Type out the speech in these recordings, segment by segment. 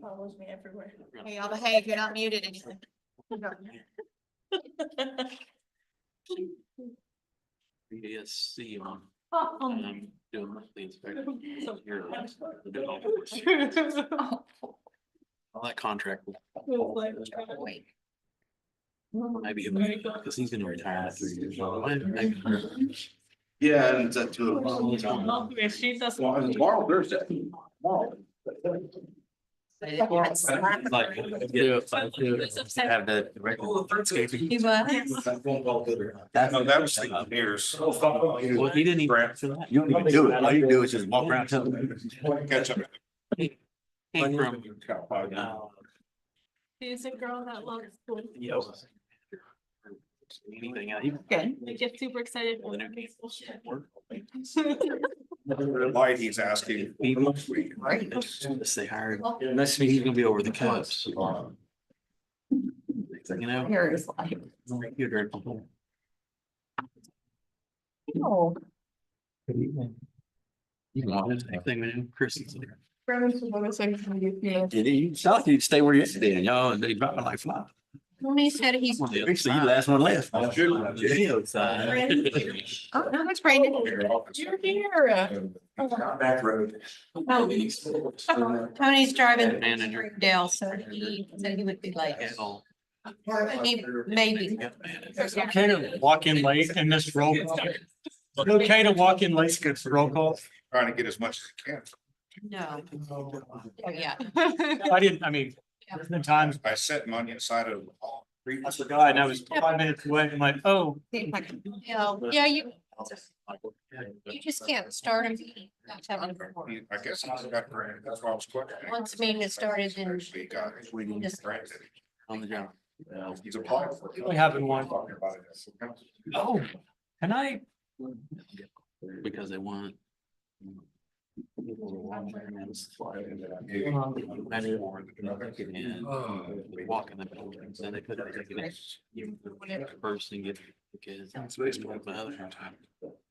Follows me everywhere. Hey, y'all behave, you're not muted anything. BDSC on. Oh, Doing the inspection. Here, doing all that contract. Wait. Maybe because he's gonna retire after 3 years. Yeah, and it's at 2 Yeah, she doesn't. Tomorrow, Thursday. Tomorrow. Like, have the record landscaping. He was. No, that was the years. Well, he didn't even. You don't even do it. All you do is just walk around. Tell them. Catch up. Came from. She's a girl that loves school. Anything out. He Good. They get super excited. Well, when then they're it in school. work. Why he's asking. They hired. Next to me, he's gonna be over the Cubs. You know. Here is like. You're very comfortable. Oh. You can watch it. Next thing we know, Chris is there. Tony Did he? South, you'd stay where you're sitting, y'all, and they drop it like fly. said he's. Actually, you last one left. Oh, no, it's Brandon. You're here. Back road. Tony's driving Manager. Springdale, so he said he would be late. He maybe. It's okay to walk in late in this roll call. It's okay to walk in late, it's roll call. Trying to get as much as he can. No. Oh, yeah. I mean, there's been times I set money aside of. I forgot and I was 5 minutes away. I'm like, oh, Yeah, you just can't start a meeting. without telling them. I guess he's got granted. That's why I was questioning. Once the meeting is started, then He got it. just Granted. On the job. He's applied for it. we having one. Talking about it. Oh, can I? Because they want. Walk in the buildings, then they put it. First and get the kids. The other time.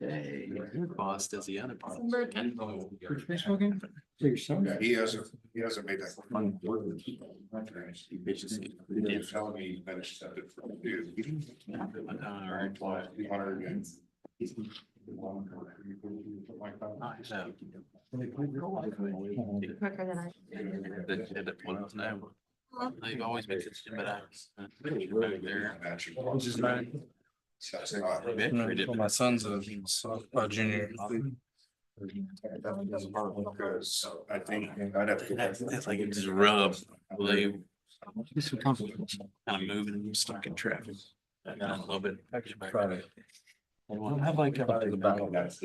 Hey, your boss does the other part. Yeah, he hasn't made that. He bitches. He didn't tell me he finished that for you. quicker than I. They've always been consistent, but I. There. Which is mine. My son's a junior. Because I think I'd have to. That's like it just rub. They. Kind of moving and stuck in traffic. I love it. Have like. That's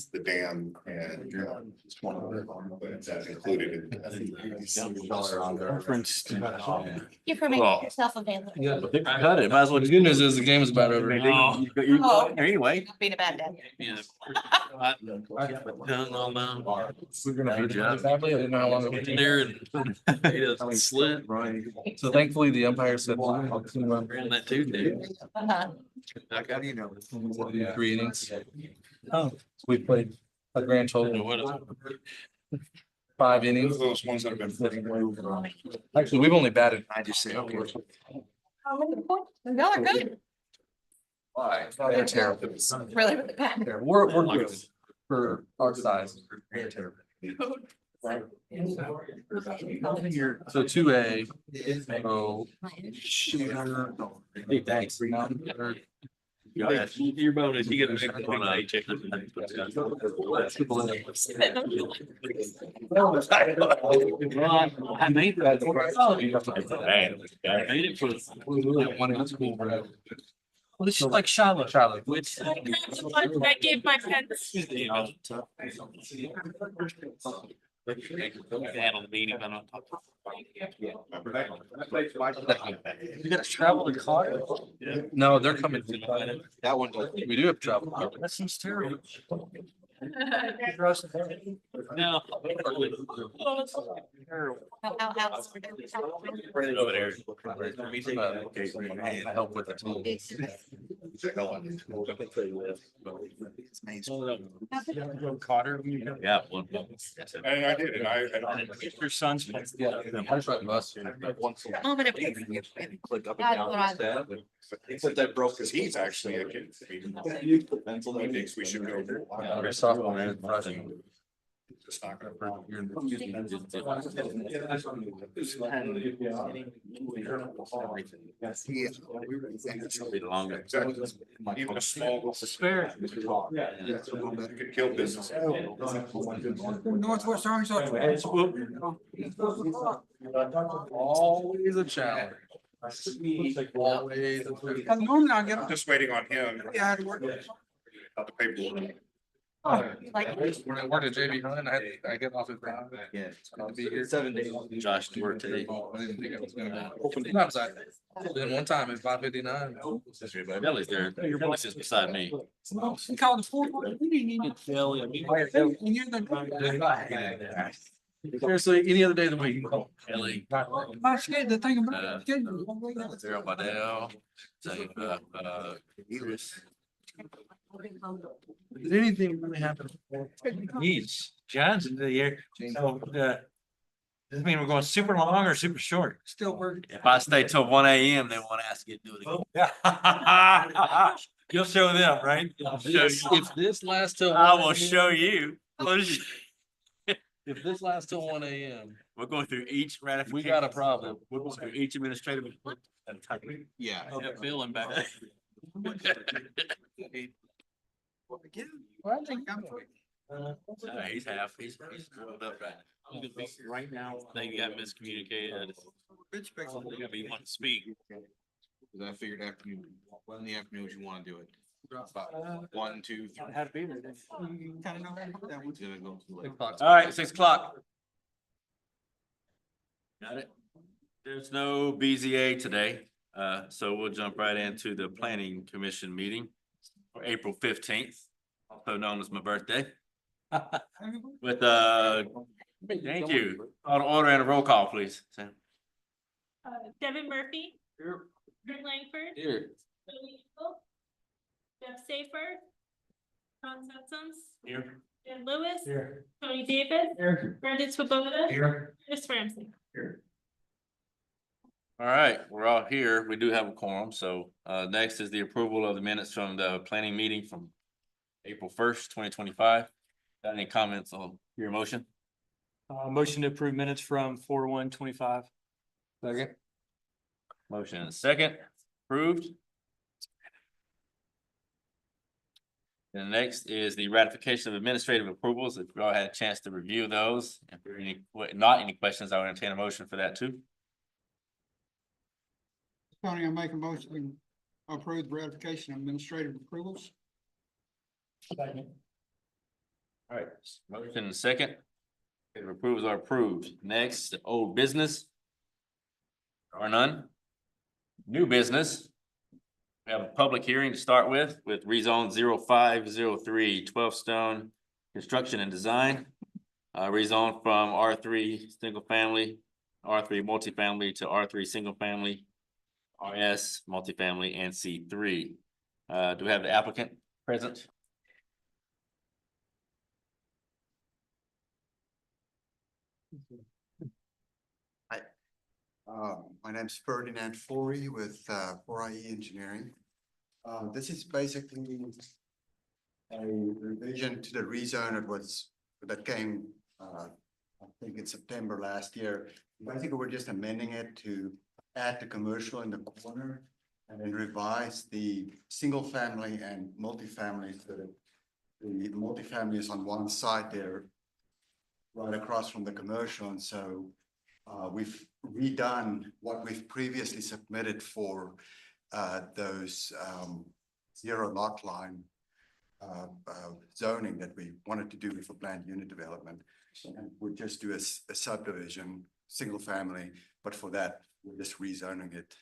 the dam and. But that's included in. Reference. You for making yourself available. Cut it, might as well. The good news is the game is about over. Anyway. Being a bad dad. Yeah. Tongue all down. We're gonna beat it badly. I didn't know how long it would In take. there and it slit. So thankfully, the umpire said. Ran that too, dude. Uh-huh. I got, you know. 3 innings. Oh, We played a grand total What is of it? 5 Those innings. are those ones that have been. Actually, we've only batted. I just say, okay. Y'all are good. They're terrible. Really, really bad. We're good for our size. They're terrible. So 2A. Oh. Hey, thanks. Your bonus, you get a paycheck. I made that. I made it for. well, this is like Charlotte. Charlotte. Which. I gave my pets. Handle the meeting, but I'm not. You gotta travel the car. No, they're coming. That one, we do have trouble. That seems terrible. No. How- Over there. I help with the team. Cotter. Yeah. well, And I did, and Your son's. That's right, bus. Oh, but it- Click up That's and what I- down instead. Except that broke because his. he's actually a kid. Pencil. He thinks we should go. Yeah, sophomore and freshman. Just not gonna. Be longer. Exactly. Even a small. Spare. You could kill business. Northwest Arkansas. Always a challenge. Always. Normally I get, Just waiting on him. yeah, I had to work. About the paperwork. Like, When I worked at JB Hunt, I get off at five. Yeah. It's gonna be here 7 days. Josh to work today. I didn't think I was gonna. Sometimes I, then one time at 5:59. Billy's there. Billy sits beside me. He called the fourth one. He didn't even. And you're the. Seriously, any other day of the week. Billy, My schedule, the thing about it. schedule. Daryl Vidal, say, Iris. Did anything really happen? Geez, John's into the air. So, does it mean we're going super long or super short? Still working. If I stay till 1 AM, they won't ask you to do it again. Yeah. You'll show them, right? I'll show you. If this lasts till. I 1 will a.m. show you. If this lasts till 1 a.m. We're going through each ratification. We got a problem. We're going through each administrative. at a time. Yeah. Feeling back. Well, I think I'm. He's half, he's rolled up right now. Right now, they got miscommunicated. They gotta be one to speak. Cause I figured afternoon, when in the afternoons you wanna do it. About 1, 2, 3. How to be there. You kind of know that one's Gonna go to like- All right, 6 o'clock. Got it? There's no BZA today, so we'll jump right into the planning commission meeting for April 15th, also known as my birthday. With, thank you. Order and a roll call, please. Sam. Devin Murphy. Rick Langford. Here. Billy Eagle, Jeff Safer. Ron Setsums. Here. Dan Lewis. Here. Tony Davis. Here. Brendan Swoboda. Here. Chris Ramsey. All right, we're all here. We do have a quorum, so next is the approval of the minutes from the planning meeting from April 1st, 2025. Got any comments on your motion? Motion to approve minutes from 4/1/25. Second. Motion and a second, approved. And next is the ratification of administrative approvals. If you all had a chance to review those, if there are not any questions, I will entertain a motion for that too. Tony, I make a motion to approve the ratification of administrative approvals. All right, motion and a second. If approvals are approved. Next, the old business. There are none. New business. We have a public hearing to start with rezone 0503 12 Stone Construction and Design. Rezone from R3 single family, R3 multifamily to R3 single family, RS multifamily and C3. Do we have the applicant present? My name's Ferdinand Forey with 4IE Engineering. This is basically a revision to the rezone that came, I think in September last year. Basically, we're just amending it to add the commercial in the corner and then revise the single family and multifamily so that the multifamily is on one side there, right across from the commercial, and so we've redone what we've previously submitted for those zero lot line zoning that we wanted to do for planned unit development. And we'll just do a subdivision, single family, but for that, we're just rezoning it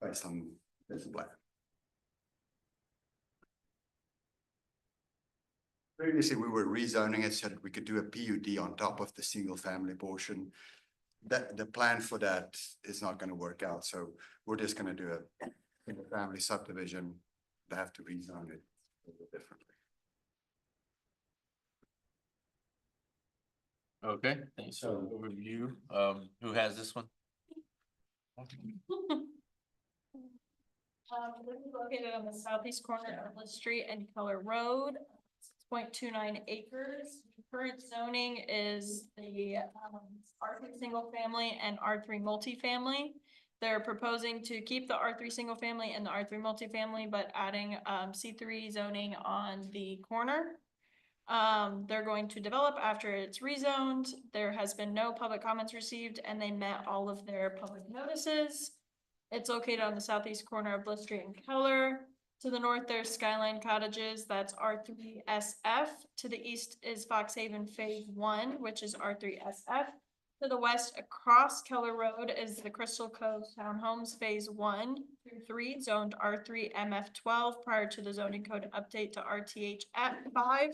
based on this plan. Previously, we were rezoning it so that we could do a PUD on top of the single family portion. That the plan for that is not going to work out, so we're just going to do a single family subdivision they have to rezone it a little differently. Okay, thanks for the overview. Who has this one? This is located on the southeast corner of Liz Street and Keller Road, 6.29 acres. Current zoning is the R3 single family and R3 multifamily. They're proposing to keep the R3 single family and the R3 multifamily, but adding C3 zoning on the corner. They're going to develop after it's rezoned. There has been no public comments received and they met all of their public notices. It's located on the southeast corner of Bliss Street and Keller. To the north, there's Skyline Cottages, that's R3SF. To the east is Fox Haven Phase 1, which is R3SF. To the west, across Keller Road, is the Crystal Cove Townhomes Phase 1 through 3, zoned R3 MF12 prior to the zoning code update to RTH at 5.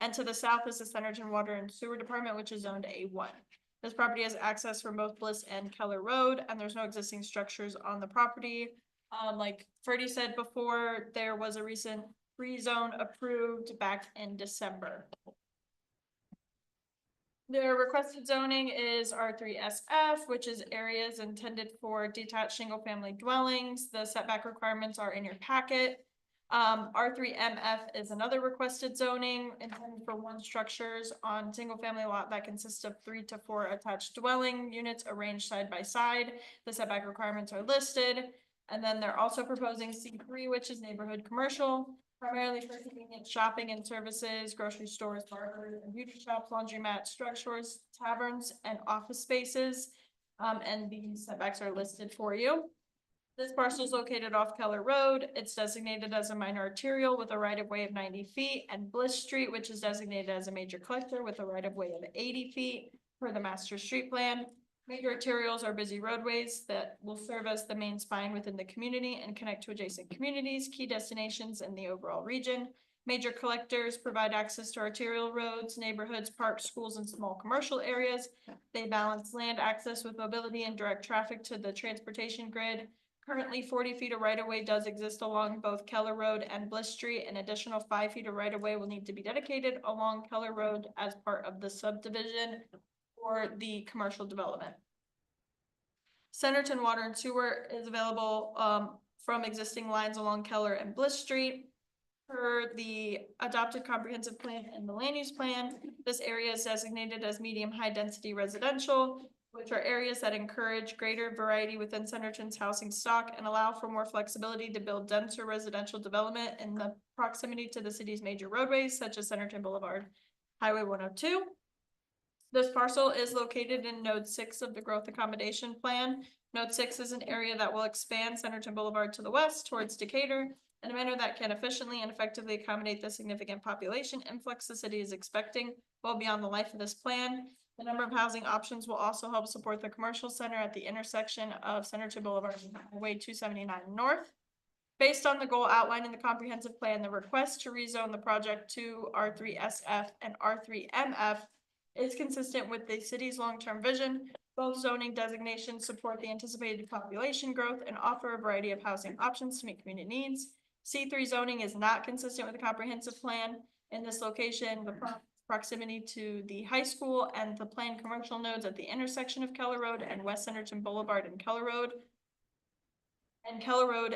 And to the south is the Centerton Water and Sewer Department, which is zoned A1. This property has access from both Bliss and Keller Road, and there's no existing structures on the property. Like Freddie said before, there was a recent rezone approved back in December. Their requested zoning is R3SF, which is areas intended for detached single-family dwellings. The setback requirements are in your packet. R3MF is another requested zoning intended for one structures on single-family lot that consists of 3 to 4 attached dwelling units arranged side by side. The setback requirements are listed. And then they're also proposing C3, which is neighborhood commercial, primarily for convenience shopping and services, grocery stores, barbers and beauty shops, laundromats, drugstores, taverns, and office spaces. And these setbacks are listed for you. This parcel is located off Keller Road. It's designated as a minor arterial with a right-of-way of 90 feet, and Bliss Street, which is designated as a major collector with a right-of-way of 80 feet per the master street plan. Major arterials are busy roadways that will serve as the main spine within the community and connect to adjacent communities, key destinations in the overall region. Major collectors provide access to arterial roads, neighborhoods, parks, schools, and small commercial areas. They balance land access with mobility and direct traffic to the transportation grid. Currently, 40 feet of right-of-way does exist along both Keller Road and Bliss Street. An additional 5 feet of right-of-way will need to be dedicated along Keller Road as part of the subdivision for the commercial development. Centerton Water and Sewer is available from existing lines along Keller and Bliss Street. Per the adopted comprehensive plan and the land use plan, this area is designated as medium-high density residential, which are areas that encourage greater variety within Centerton's housing stock and allow for more flexibility to build denser residential development in the proximity to the city's major roadways, such as Centerton Boulevard, Highway 102. This parcel is located in Node 6 of the Growth Accommodation Plan. Node 6 is an area that will expand Centerton Boulevard to the west towards Decatur in a manner that can efficiently and effectively accommodate the significant population influx the city is expecting well beyond the life of this plan. The number of housing options will also help support the commercial center at the intersection of Centerton Boulevard and Highway 279 North. Based on the goal outlined in the comprehensive plan, the request to rezone the project to R3SF and R3MF is consistent with the city's long-term vision. Both zoning designations support the anticipated population growth and offer a variety of housing options to meet community needs. C3 zoning is not consistent with the comprehensive plan. In this location, the proximity to the high school and the planned commercial nodes at the intersection of Keller Road and West Centerton Boulevard and Keller Road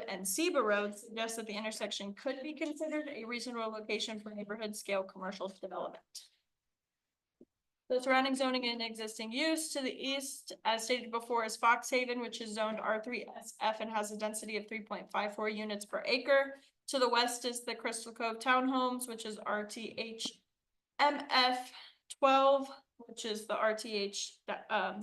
and Seba Road suggests that the intersection could be considered a reasonable location for neighborhood scale commercial development. The surrounding zoning and existing use to the east, as stated before, is Fox Haven, which is zoned R3SF and has a density of 3.54 units per acre. To the west is the Crystal Cove Townhomes, which is RTH MF12, which is the RTH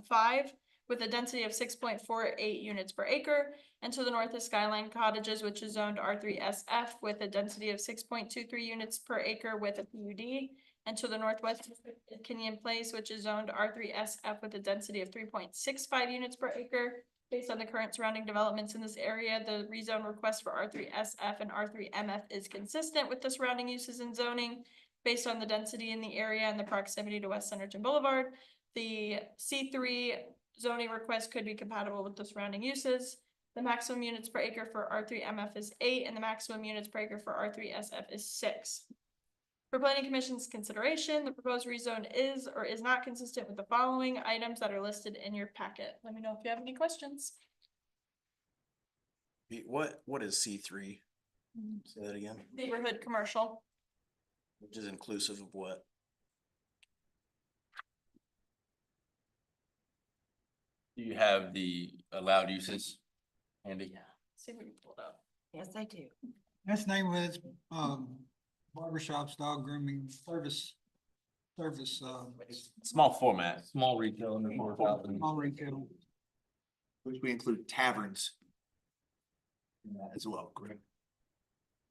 5, with a density of 6.48 units per acre. And to the north is Skyline Cottages, which is zoned R3SF with a density of 6.23 units per acre with a PUD. And to the northwest is Kenyon Place, which is zoned R3SF with a density of 3.65 units per acre. Based on the current surrounding developments in this area, the rezone request for R3SF and R3MF is consistent with the surrounding uses and zoning. Based on the density in the area and the proximity to West Centerton Boulevard, the C3 zoning request could be compatible with the surrounding uses. The maximum units per acre for R three MF is 8, and the maximum units per acre for R three SF is 6. For planning commission's consideration, the proposed rezone is or is not consistent with the following items that are listed in your packet. Let me know if you have any questions. What is C3? Say that again, Neighborhood commercial. which is inclusive of what? Do you have the allowed uses, Andy? See if we can pull it up. Yes, I do. That's the name of it, barbershops, dog grooming, service, Small format. Small retail under 4,000. all retail. Which we include taverns. in that as well, correct?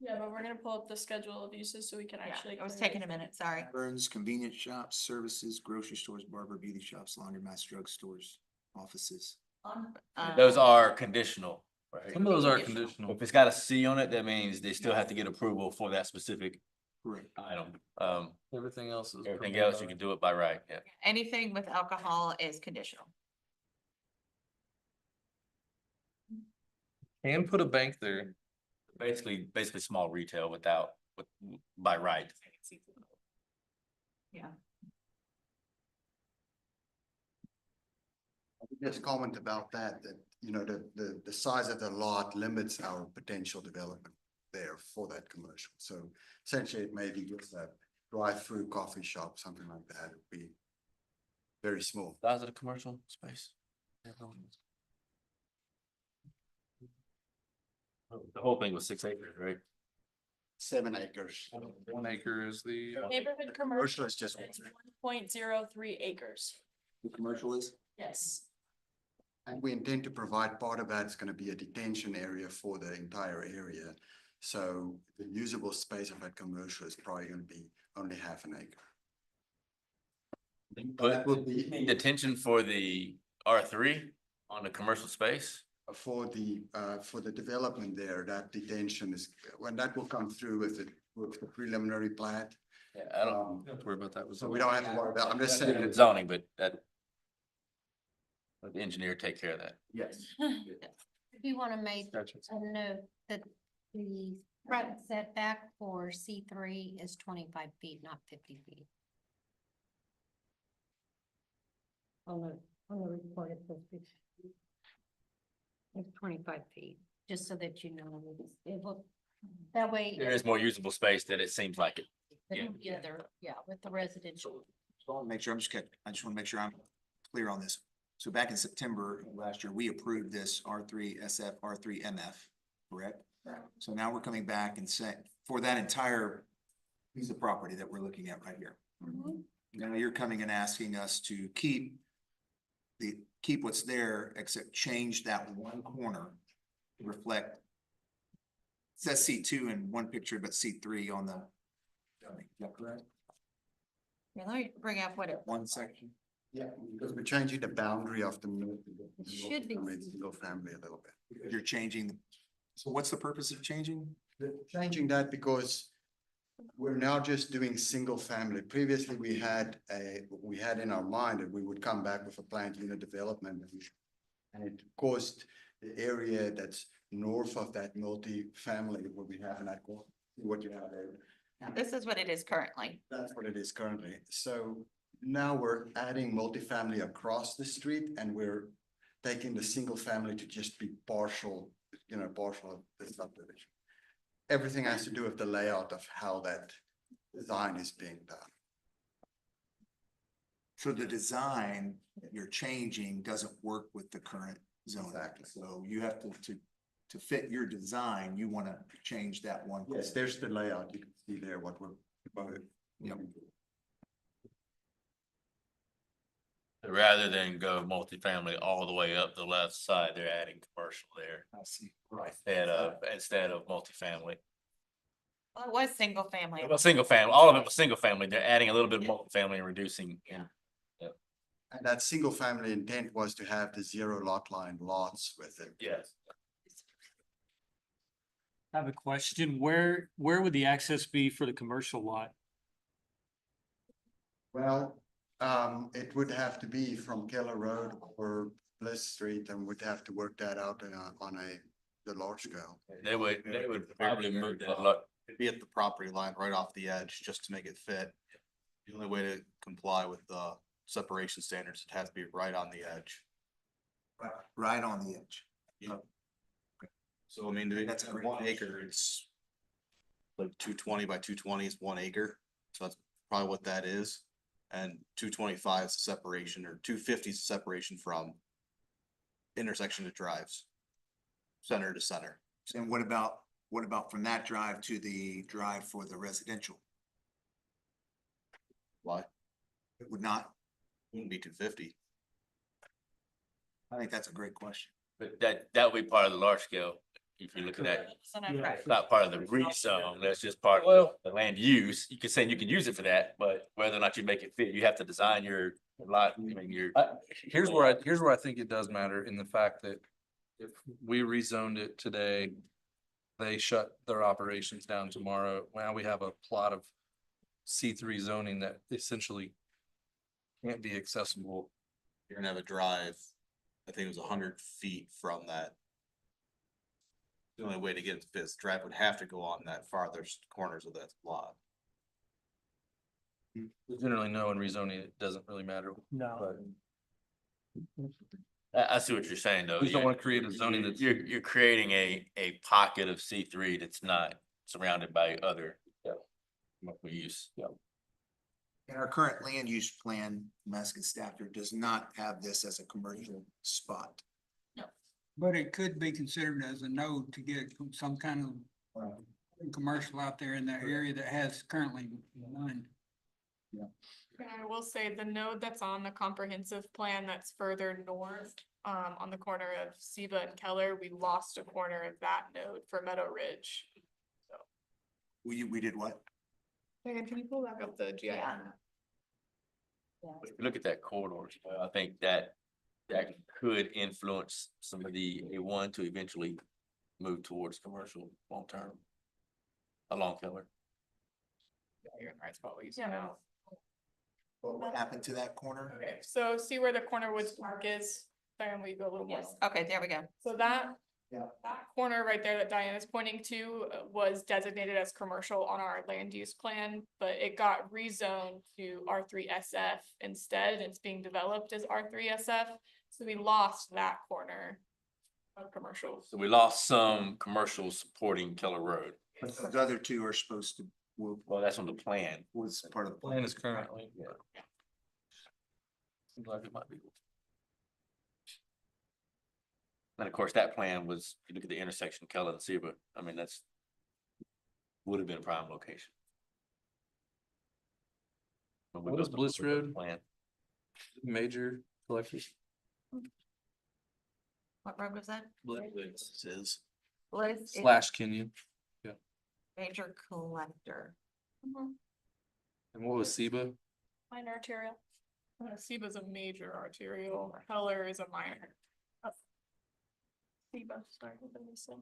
Yeah, but we're gonna pull up the schedule of uses so we can actually. I was taking a minute, sorry. Taverns, convenience shops, services, grocery stores, barber, beauty shops, laundromats, drugstores, offices. Those are conditional, right? Some of those are conditional. If it's got a C on it, that means they still have to get approval for that specific Correct. item. Everything else is. Everything else, you can do it by right, yeah. Anything with alcohol is conditional. Can put a bank there. Basically small retail by right. Just comment about that, you know, the size of the lot limits our potential development there for that commercial. So essentially it may be just a drive-through coffee shop, something like that, would be very small. Size of the commercial space. The whole thing was 6 acres, right? 7 acres. 1 acre is the. Neighborhood Commercial commercial is just, 1.03 acres. The commercial is? Yes. and we intend to provide, part of that's gonna be a detention area for the entire area. So the usable space of that commercial is probably gonna be only half an acre. But That will be detention for the R3 on the commercial space? for the development there, that detention is, when that will come through with the preliminary plat. Yeah, I don't. Don't worry about that. So we don't have to worry about, I'm just saying. It's zoning, but let the engineer take care of that. Yes. If you wanna make Gotcha. a note that the front setback for C3 is 25 feet, not 50 feet. On the report, it's supposed to be. It's 25 feet, just so that you know, it will, that way. There is more usable space than it seems like it. Yeah, with the residential. So I want to make sure, I just want to make sure I'm clear on this. So back in September of last year, we approved this R3 SF, R3 MF, correct? So now we're coming back and saying, for that entire piece of property that we're looking at right here. Now you're coming and asking us to keep what's there, except change that one corner to reflect. It says C2 in one picture, but C3 on the. Is that correct? Yeah, let me bring up what it. One section. Yeah, because we're changing the boundary of the. It should be. Single family a little bit. You're changing, so what's the purpose of changing? Changing that because we're now just doing single family. Previously, we had in our mind that we would come back with a planned unit development. And it caused the area that's north of that multi-family, what we have in that, what you have there. This is what it is currently. That's what it is currently. So now we're adding multifamily across the street and we're taking the single family to just be partial of the subdivision. Everything has to do with the layout of how that design is being done. So the design that you're changing doesn't work with the current zone. Exactly. So you have to fit your design, you want to change that one. Yes, there's the layout. You can see there what we're about. Yep. Rather than go multifamily all the way up the left side, they're adding commercial there. I see. Right. Instead of multifamily. Well, it was single family. Well, single family, all of it was single family. They're adding a little bit of multifamily and reducing. Yeah. And that single family intent was to have the 0 lot line lots with it. Yes. I have a question. Where would the access be for the commercial lot? Well, it would have to be from Keller Road or Bliss Street, and we'd have to work that out the large scale. They would probably move that lot. It'd be at the property line right off the edge, just to make it fit. The only way to comply with the separation standards, it has to be right on the edge. Right on the edge. So I mean, That's that's a great 1 question. acre, it's like 220 by 220 is 1 acre, so that's probably what that is. And 225 is the separation, or 250 is the separation from intersection to drives. Center to center. And what about from that drive to the drive for the residential? Why? It would not, Wouldn't be 250. I think that's a great question. But that would be part of the large scale, if you look at that. It's not part of the rezone, that's just part of the land use. You could say you can use it for that, but whether or not you make it fit, you have to design your lot, I mean, your. Here's where I think it does matter in the fact that if we rezoned it today, they shut their operations down tomorrow. Now we have a plot of C3 zoning that essentially can't be accessible. You're gonna have a drive, I think it was 100 feet from that. The only way to get into this drive would have to go on that farthest corners of that lot. We generally know in rezoning, it doesn't really matter. No. I see what you're saying, though. We just don't want to create a zoning that's. You're creating a pocket of C3 that's not surrounded by other. Multiple use. And our current land use plan, Damascus Stafford, does not have this as a commercial spot. But it could be considered as a node to get some kind of commercial out there in that area that has currently none. And I will say the node that's on the comprehensive plan that's further north, on the corner of Seba and Keller, we lost a corner of that node for Meadow Ridge. We did what? Megan, can you pull back up the GIS? If you look at that corridor, I think that could influence some of the A1 to eventually move towards commercial long term. Along Keller. You're in the right spot, what you said now. What happened to that corner? Okay, so see where the Corner Woods Park is? Diane, will you go a little more? Okay, there we go. So that. Yeah. That corner right there that Diane is pointing to was designated as commercial on our land use plan, but it got rezoned to R3SF instead. It's being developed as R3SF, so we lost that corner of commercial. So we lost some commercial supporting Keller Road. The other two are supposed to, Well, that's on the plan. was part of the Plan is currently. Seems like it might be. And of course, that plan was, if you look at the intersection of Keller and Seba, I mean, that's. Would have been a prime location. When we What is built the- Bliss we built the Road? Plan. Major collectors. What road was that? Bliss is. Bliss is Slash Kenyon. major collector. And what was Seba? Minor arterial. Seba's a major arterial, Keller is a minor. Seba, sorry, what did I say?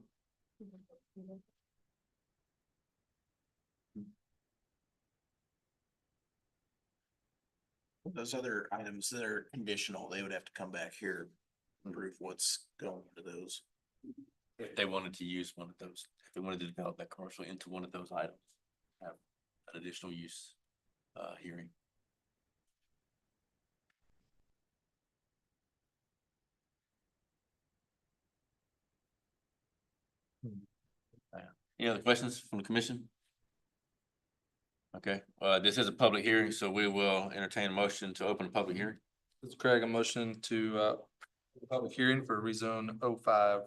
Those other items that are conditional, they would have to come back here and prove what's going to those. If they wanted to use one of those, if they wanted to develop that commercial into one of those items. Have an additional use, hearing. Any other questions from the commission? Okay, this is a public hearing, so we will entertain a motion to open a public hearing. It's Craig, a motion to public hearing for rezone 05.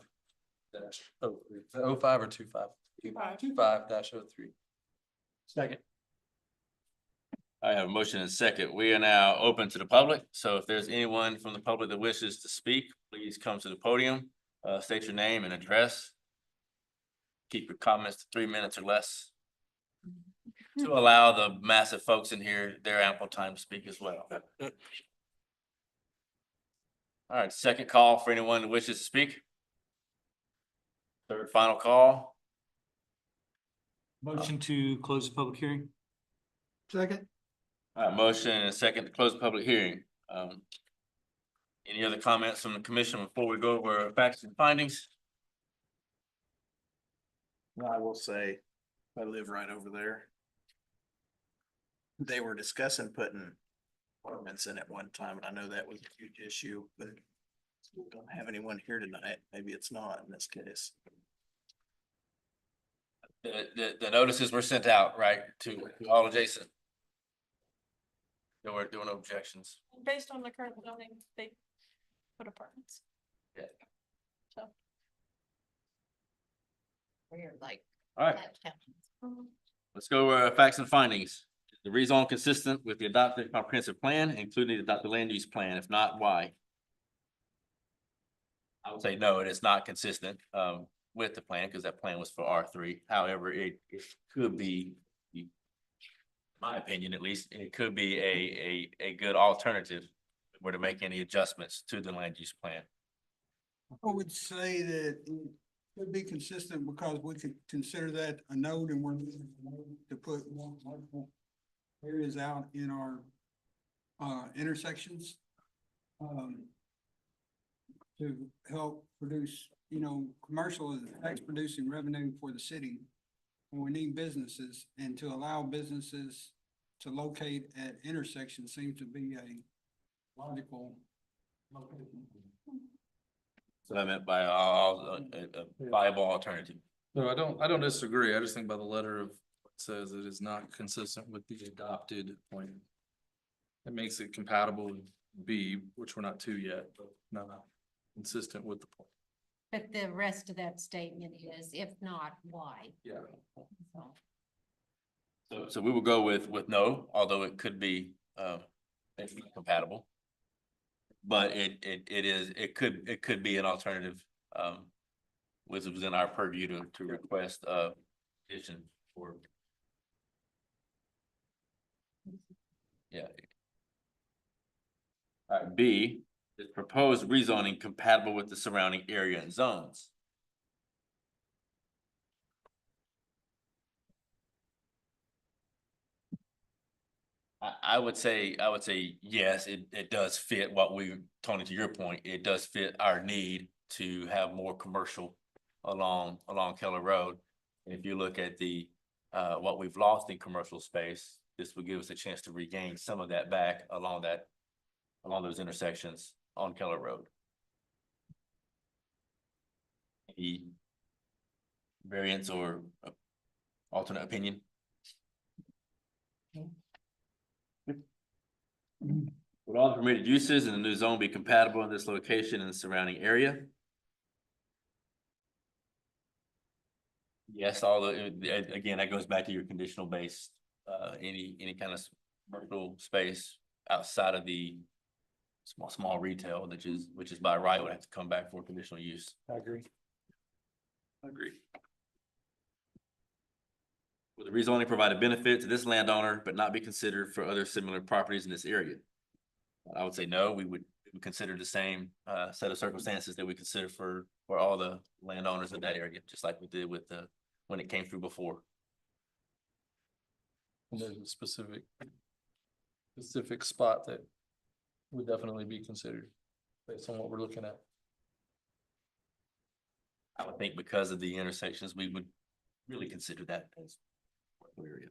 Dash 03. 05 or 25? 25-03. Second. I have a motion and a second. We are now open to the public, so if there's anyone from the public that wishes to speak, please come to the podium, state your name and address. Keep your comments to 3 minutes or less. To allow the massive folks in here their ample time to speak as well. All right, second call for anyone who wishes to speak. Third final call. Motion to close the public hearing? Second. All right, motion and a second to close the public hearing. Any other comments from the commission before we go over facts and findings? I will say, I live right over there. They were discussing putting apartments in at one time, and I know that was a huge issue, but we don't have anyone here tonight. Maybe it's not in this case. The notices were sent out, right, to all adjacent. There were no objections. Based on the current zoning, they put apartments. Yeah. So. We're like. All right, that counts. let's go facts and findings. The rezone consistent with the adopted comprehensive plan, including the adopted land use plan. If not, why? I would say no, it is not consistent with the plan because that plan was for R3. However, it could be, in my opinion at least, it could be a good alternative if we're to make any adjustments to the land use plan. I would say that it could be consistent because we could consider that a node and we're looking to put multiple areas out in our intersections. To help produce, commercial is tax producing revenue for the city. And we need businesses, and to allow businesses to locate at intersections seems to be a logical location. So I meant by a viable alternative. No, I don't disagree. I just think by the letter of what it says it is not consistent with the adopted plan. It makes it compatible with B, which we're not to yet, but not consistent with the plan. But the rest of that statement is, if not, why? Yeah. So, So we will go with no, although it could be compatible. But it could be an alternative, which was in our purview to request addition for. Yeah. All right, B, is proposed rezoning compatible with the surrounding area and zones? I would say yes, it does fit what we, Tony, to your point, it does fit our need to have more commercial along Keller Road. And if you look at the, what we've lost in commercial space, this will give us a chance to regain some of that back along those intersections on Keller Road. Any variance or alternate opinion? Would all the permitted uses in the new zone be compatible in this location and the surrounding area? Yes, again, that goes back to your conditional base, any kind of commercial space outside of the small retail, which is by right would have to come back for conditional use. I agree. Agreed. Will the rezoning provide a benefit to this landowner but not be considered for other similar properties in this area? I would say no, we would consider the same set of circumstances that we consider for all the landowners in that area, just like we did with when it came through before. And there's a specific spot that would definitely be considered based on what we're looking at. I would think because of the intersections, we would really consider that as one area.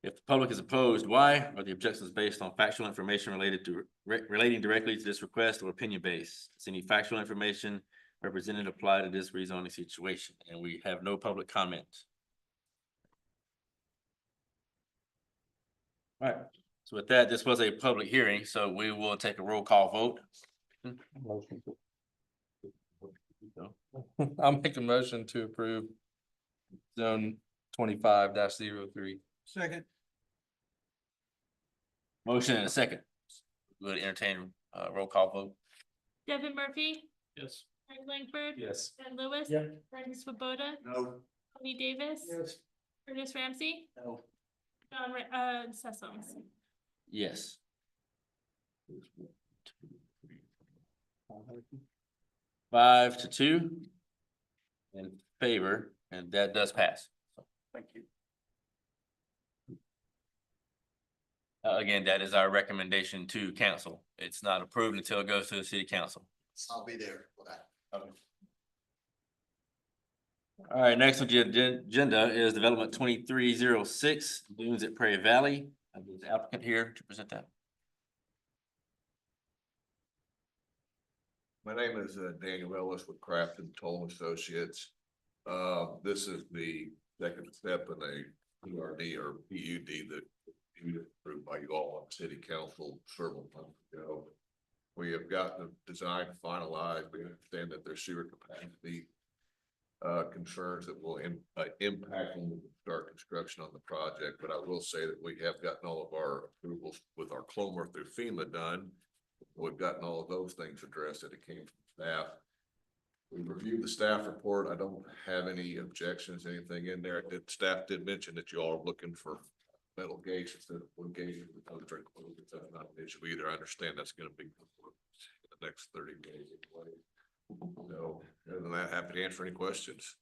If the public is opposed, why? Are the objections based on factual information relating directly to this request or opinion based? Is any factual information represented apply to this rezoning situation? And we have no public comment. All right, so with that, this was a public hearing, so we will take a roll call vote. I'll make a motion to approve zone 25-03. Second. Motion and a second. Would entertain roll call vote. Devin Murphy, Yes. Frank Langford. Yes. Ben Lewis. Yeah. Brendan Swoboda, No. Tony Davis. Yes. Ernest Ramsey. No. John, Sessoms. Yes. 5-2 in favor, and that does pass. So, thank you. Again, that is our recommendation to council. It's not approved until it goes to the city council. I'll be there for that. All right, next on the agenda is Development 2306, Dunes at Prairie Valley. I have the applicant here to present that. My name is Daniel Ellis with Craft and Toll Associates. This is the second step in a PRD or PUD that you approved by you all on city council several months ago. We have gotten the design finalized. We understand that there's sewer capacity concerns that will impact when we start construction on the project, but I will say that we have gotten all of our approvals with our Clomer through FEMA done. We've gotten all of those things addressed that it came from staff. We reviewed the staff report. I don't have any objections, anything in there. Staff did mention that you all are looking for metal gates instead of wood gates. That's not an issue either. I understand that's gonna be the next 30 days. So, other than that, happy to answer any questions.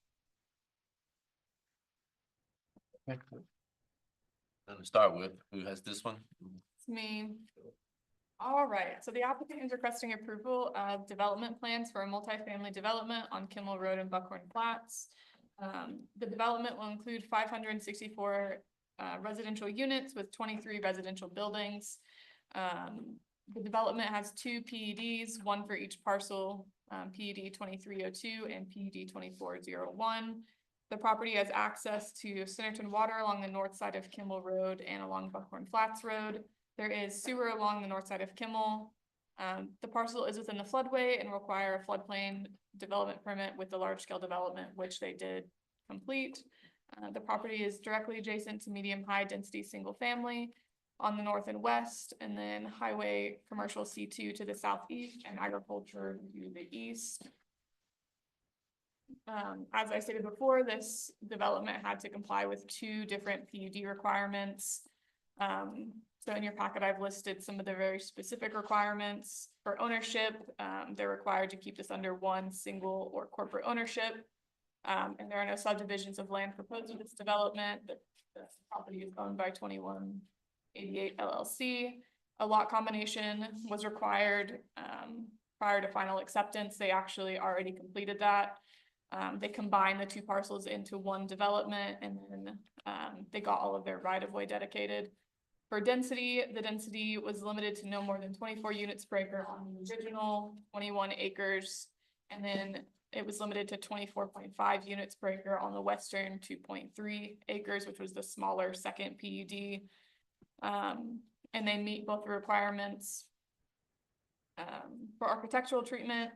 To start with, who has this one? It's me. All right, so the applicant is requesting approval of development plans for a multifamily development on Kimmel Road and Buckhorn Flats. The development will include 564 residential units with 23 residential buildings. The development has 2 PUDs, one for each parcel, PUD 2302 and PUD 2401. The property has access to Centerton Water along the north side of Kimmel Road and along Buckhorn Flats Road. There is sewer along the north side of Kimmel. The parcel is within the floodway and require a floodplain development permit with the large-scale development, which they did complete. The property is directly adjacent to medium-high density single family on the north and west, and then highway commercial C2 to the southeast and agriculture to the east. As I stated before, this development had to comply with 2 different PUD requirements. So in your packet, I've listed some of the very specific requirements for ownership. They're required to keep this under 1 single or corporate ownership. And there are no subdivisions of land proposed with this development. The property is owned by 2188 LLC. A lot combination was required prior to final acceptance. They actually already completed that. They combined the 2 parcels into 1 development, and then they got all of their right-of-way dedicated. For density, the density was limited to no more than 24 units per acre on the original 21 acres, and then it was limited to 24.5 units per acre on the western 2.3 acres, which was the smaller second PUD. And they meet both the requirements for architectural treatment.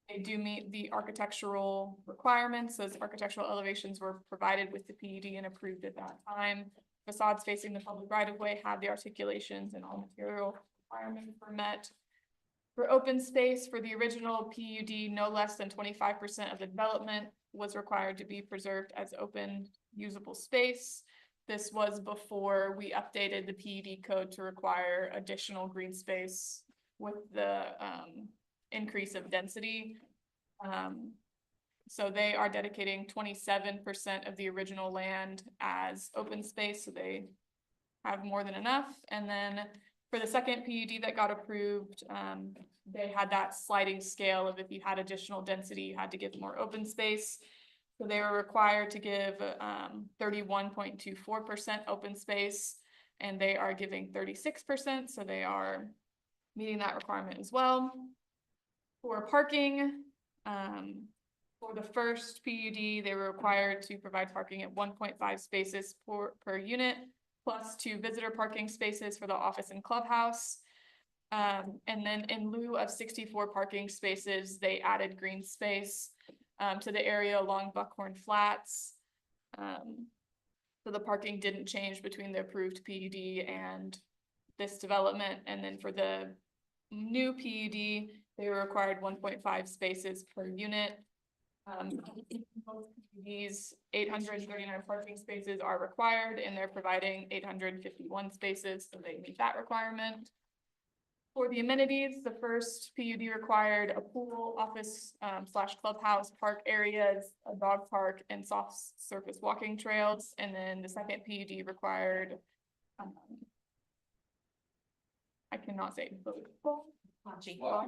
They do meet the architectural requirements. Those architectural elevations were provided with the PUD and approved at that time. Facades facing the public right-of-way have the articulations and all material requirements were met. For open space, for the original PUD, no less than 25% of the development was required to be preserved as open usable space. This was before we updated the PUD code to require additional green space with the increase of density. So they are dedicating 27% of the original land as open space, so they have more than enough. And then for the second PUD that got approved, they had that sliding scale of if you had additional density, you had to give more open space. So they were required to give 31.24% open space, and they are giving 36%, so they are meeting that requirement as well. For parking, for the first PUD, they were required to provide parking at 1.5 spaces per unit, plus 2 visitor parking spaces for the office and clubhouse. And then in lieu of 64 parking spaces, they added green space to the area along Buckhorn Flats. So the parking didn't change between the approved PUD and this development. And then for the new PUD, they were required 1.5 spaces per unit. Both PUDs, 839 parking spaces are required, and they're providing 851 spaces, so they meet that requirement. For the amenities, the first PUD required a pool, office / clubhouse, park areas, a dog park, and soft surface walking trails. And then the second PUD required I cannot say. Bocce ball.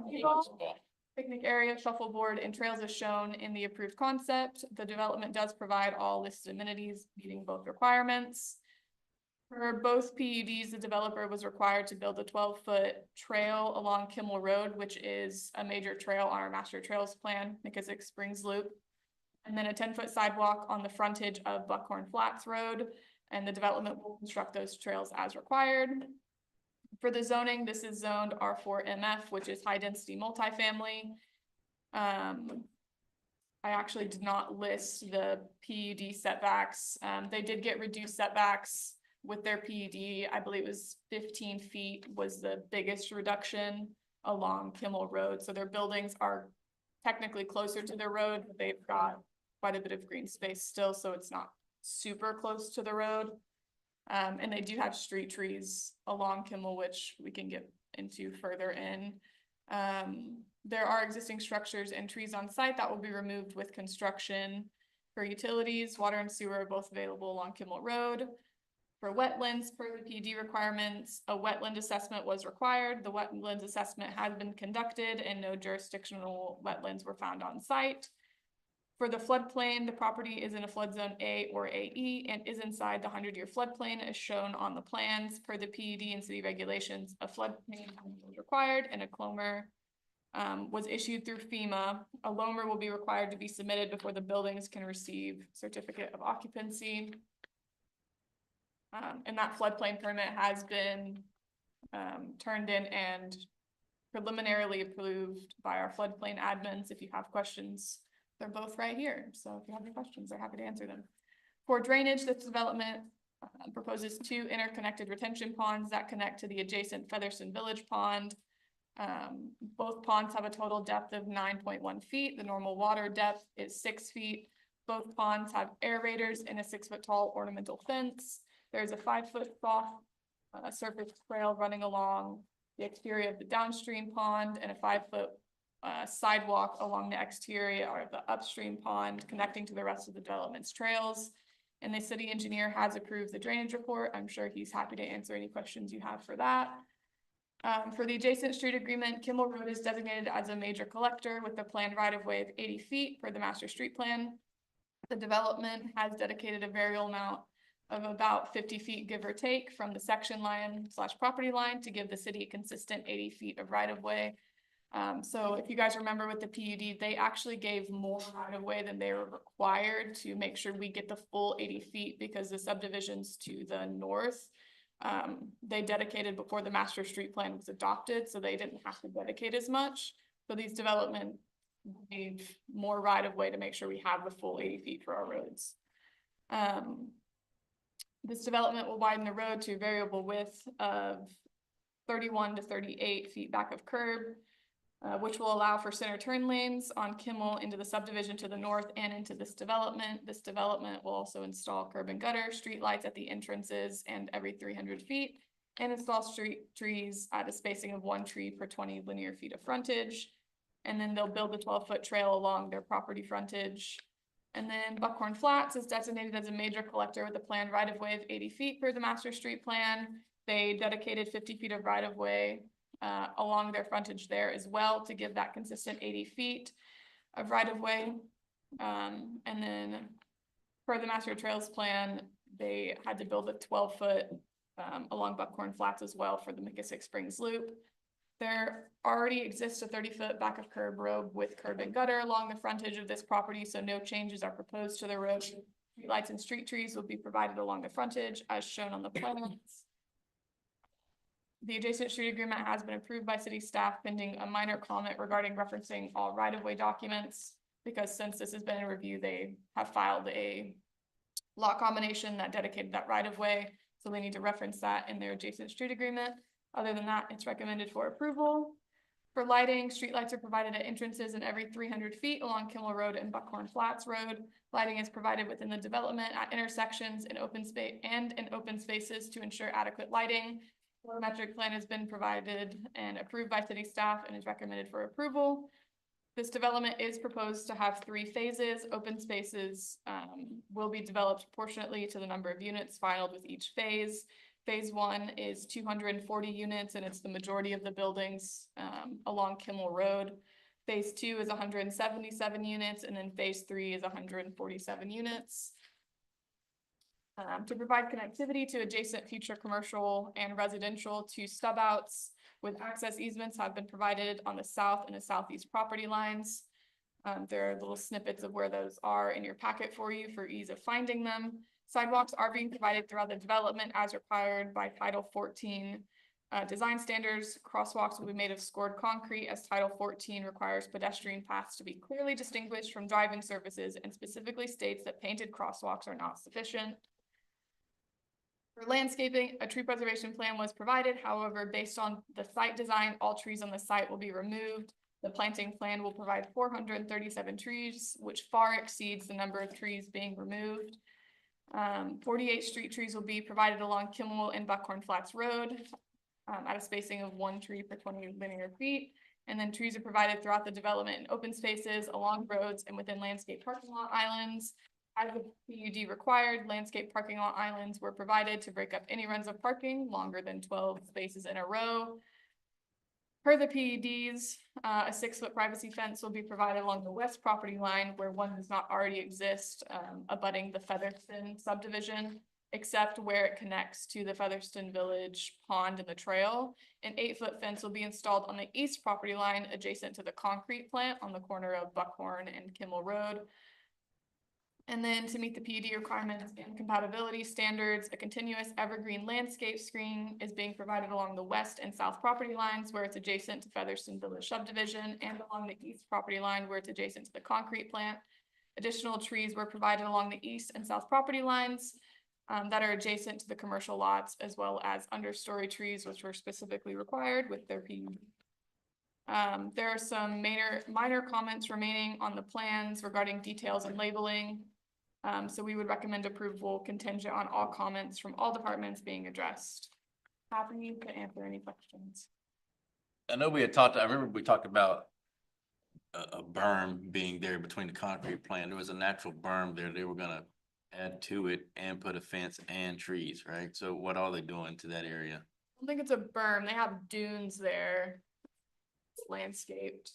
Picnic area, shuffleboard, and trails as shown in the approved concept. The development does provide all listed amenities, meeting both requirements. For both PUDs, the developer was required to build a 12-foot trail along Kimmel Road, which is a major trail on our master trails plan, McKissick Springs Loop. And then a 10-foot sidewalk on the frontage of Buckhorn Flats Road, and the development will construct those trails as required. For the zoning, this is zoned R4 MF, which is high density multifamily. I actually did not list the PUD setbacks. They did get reduced setbacks with their PUD. I believe it was 15 feet was the biggest reduction along Kimmel Road. So their buildings are technically closer to the road, but they've got quite a bit of green space still, so it's not super close to the road. And they do have street trees along Kimmel, which we can get into further in. There are existing structures and trees on site that will be removed with construction. For utilities, water and sewer are both available along Kimmel Road. For wetlands, per the PUD requirements, a wetland assessment was required. The wetlands assessment has been conducted and no jurisdictional wetlands were found on site. For the floodplain, the property is in a flood zone A or AE and is inside the 100-year floodplain as shown on the plans. Per the PUD and city regulations, a floodplain was required and a CLOMR was issued through FEMA. A LOMR will be required to be submitted before the buildings can receive certificate of occupancy. And that floodplain permit has been turned in and preliminarily approved by our floodplain admins. If you have questions, they're both right here. So if you have any questions, they're happy to answer them. For drainage, this development proposes 2 interconnected retention ponds that connect to the adjacent Featherston Village Pond. Both ponds have a total depth of 9.1 feet. The normal water depth is 6 feet. Both ponds have aerators and a 6-foot tall ornamental fence. There's a 5-foot soft surface trail running along the exterior of the downstream pond and a 5-foot sidewalk along the exterior of the upstream pond connecting to the rest of the development's trails. And the city engineer has approved the drainage report. I'm sure he's happy to answer any questions you have for that. For the adjacent street agreement, Kimmel Road is designated as a major collector with a planned right-of-way of 80 feet per the master street plan. The development has dedicated a variable amount of about 50 feet, give or take, from the section line / property line to give the city a consistent 80 feet of right-of-way. So if you guys remember with the PUD, they actually gave more right-of-way than they were required to make sure we get the full 80 feet because the subdivisions to the north, they dedicated before the master street plan was adopted, so they didn't have to dedicate as much. So these development gave more right-of-way to make sure we have the full 80 feet for our roads. This development will widen the road to a variable width of 31 to 38 feet back of curb, which will allow for center turn lanes on Kimmel into the subdivision to the north and into this development. This development will also install curb and gutter, street lights at the entrances and every 300 feet, and install street trees at a spacing of 1 tree per 20 linear feet of frontage. And then they'll build a 12-foot trail along their property frontage. And then Buckhorn Flats is designated as a major collector with a planned right-of-way of 80 feet per the master street plan. They dedicated 50 feet of right-of-way along their frontage there as well to give that consistent 80 feet of right-of-way. And then per the master trails plan, they had to build a 12-foot along Buckhorn Flats as well for the McKissick Springs Loop. There already exists a 30-foot back of curb road with curb and gutter along the frontage of this property, so no changes are proposed to the road. Lights and street trees will be provided along the frontage as shown on the plans. The adjacent street agreement has been approved by city staff pending a minor comment regarding referencing all right-of-way documents, because since this has been in review, they have filed a lot combination that dedicated that right-of-way, so they need to reference that in their adjacent street agreement. Other than that, it's recommended for approval. For lighting, streetlights are provided at entrances in every 300 feet along Kimmel Road and Buckhorn Flats Road. Lighting is provided within the development at intersections and open spaces to ensure adequate lighting. The metric plan has been provided and approved by city staff and is recommended for approval. This development is proposed to have 3 phases. Open spaces will be developed proportionately to the number of units filed with each phase. Phase one is 240 units, and it's the majority of the buildings along Kimmel Road. Phase two is 177 units, and then phase three is 147 units. To provide connectivity to adjacent future commercial and residential to stub outs with access easements have been provided on the south and the southeast property lines. There are little snippets of where those are in your packet for you for ease of finding them. Sidewalks are being provided throughout the development as required by Title 14 design standards. Crosswalks will be made of scored concrete as Title 14 requires pedestrian paths to be clearly distinguished from driving surfaces and specifically states that painted crosswalks are not sufficient. For landscaping, a tree preservation plan was provided. However, based on the site design, all trees on the site will be removed. The planting plan will provide 437 trees, which far exceeds the number of trees being removed. 48 street trees will be provided along Kimmel and Buckhorn Flats Road at a spacing of 1 tree per 20 linear feet. And then trees are provided throughout the development in open spaces, along roads, and within landscape parking lot islands. As the PUD required, landscape parking lot islands were provided to break up any runs of parking longer than 12 spaces in a row. Per the PUDs, a 6-foot privacy fence will be provided along the west property line where one does not already exist, abutting the Featherston subdivision, except where it connects to the Featherston Village pond and the trail. An 8-foot fence will be installed on the east property line adjacent to the concrete plant on the corner of Buckhorn and Kimmel Road. And then to meet the PUD requirements and compatibility standards, a continuous evergreen landscape screen is being provided along the west and south property lines where it's adjacent to Featherston Village subdivision and along the east property line where it's adjacent to the concrete plant. Additional trees were provided along the east and south property lines that are adjacent to the commercial lots, as well as understory trees, which were specifically required with their PUD. There are some minor comments remaining on the plans regarding details and labeling. So we would recommend approval contingent on all comments from all departments being addressed. Happy to answer any questions. I know we had talked, I remember we talked about a berm being there between the concrete plant. There was a natural berm there. They were gonna add to it and put a fence and trees, right? So what are they doing to that area? I don't think it's a berm. They have dunes there. It's landscaped.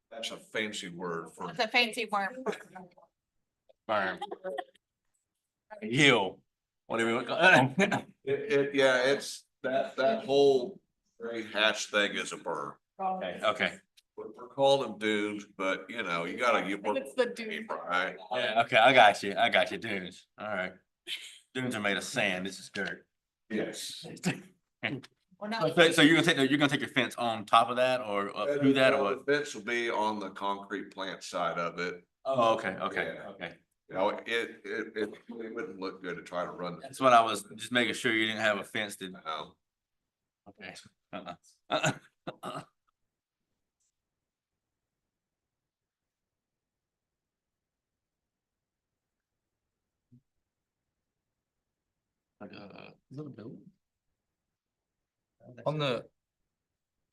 That's a fancy word for. It's a fancy word. Berm. Hill. Whatever. Yeah, it's that whole very hatch thing is a berm. Okay. We're calling them dunes, but you know, you gotta get. It's the dune. Right? Yeah, okay, I got you, dunes. All right. Dunes are made of sand. This is dirt. Yes. So you're gonna take your fence on top of that or up through that or what? The fence will be on the concrete plant side of it. Oh, okay. Yeah. You know, it wouldn't look good to try to run. That's what I was just making sure you didn't have a fence that. No. Okay. Like a little building. On the,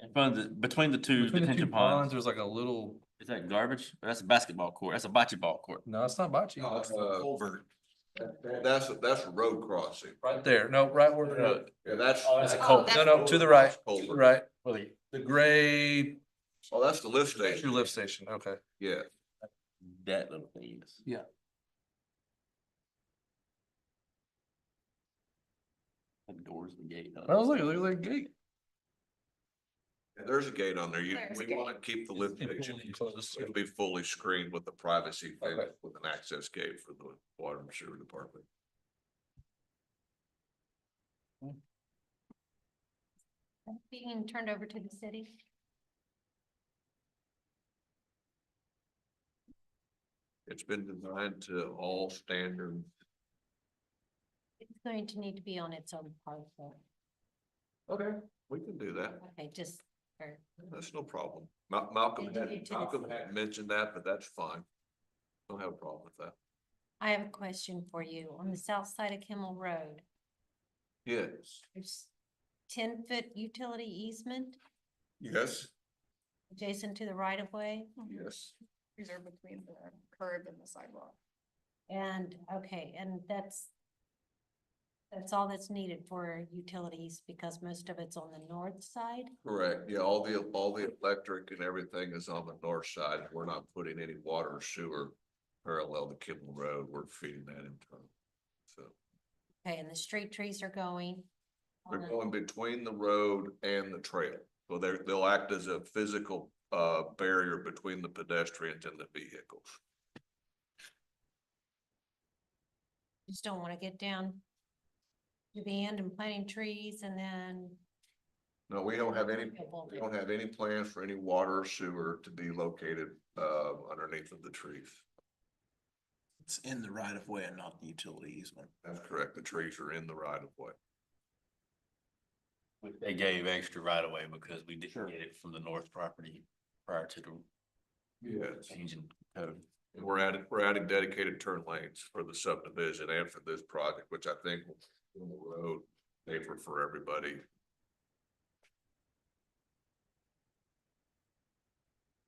In front of between the two between the two detention ponds, ponds. there's like a little, Is that garbage? That's a basketball court. That's a bocce ball court. no, it's not bocce. No, It's the culvert. That's a road crossing. Right there. No, right where the road. Yeah, that's. It's a culvert. No, no, to the right, Culvert. right. The gray, Oh, that's the lift your station. lift station. Okay. Yeah. That little thing. Yeah. Like doors and gate. I was like, look at that gate. There's a gate on there. There's a We gate. want to keep the lift station. Closed. It'll be fully screened with the privacy fence Okay. with an access gate for the water and sewer department. Being turned over to the city. It's been designed to all standards. It's going to need to be on its own parcel. Okay. We can do that. Okay, just for, That's no problem. Malcolm They do it to the- had mentioned that, but that's fine. Don't have a problem with that. I have a question for you. On the south side of Kimmel Road, Yes. there's 10-foot utility easement Yes. adjacent to the right of way. Yes. These are between the curb and the sidewalk. And, okay, and that's That's all that's needed for utilities because most of it's on the north side. Correct, yeah, all the electric and everything is on the north side. We're not putting any water or sewer parallel to Kimball Road. We're feeding that internal. So Okay, and the street trees are going. they're on the- going between the road and the trail. So they'll act as a physical barrier between the pedestrians and the vehicles. Just don't want to get down to the end and planting trees and then. No, we don't have any plans for any water or sewer to be located underneath of the trees. It's in the right of way and not the utility easement. That's correct. The trees are in the right of way. They gave extra right away because we didn't get it from the north property prior to the Yes. changing code. And we're adding dedicated turn lanes for the subdivision and for this project, which I think will on the road safer for everybody.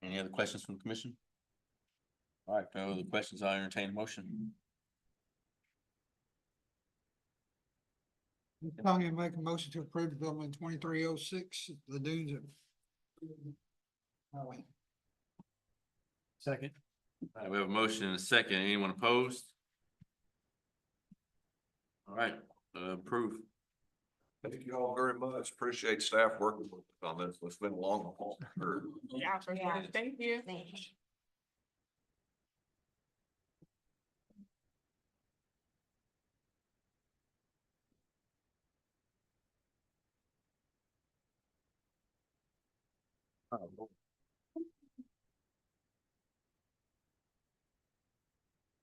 Any other questions from the commission? All right, no other questions, I entertain a motion. I'm gonna make a motion to approve development 2306, the dunes at. Highway. Second. All right, we have a motion and a second. Anyone opposed? All right, approve. Thank you all very much. Appreciate staff working with us on this. It's been a long haul. Yeah, for sure. Thank you. Thanks.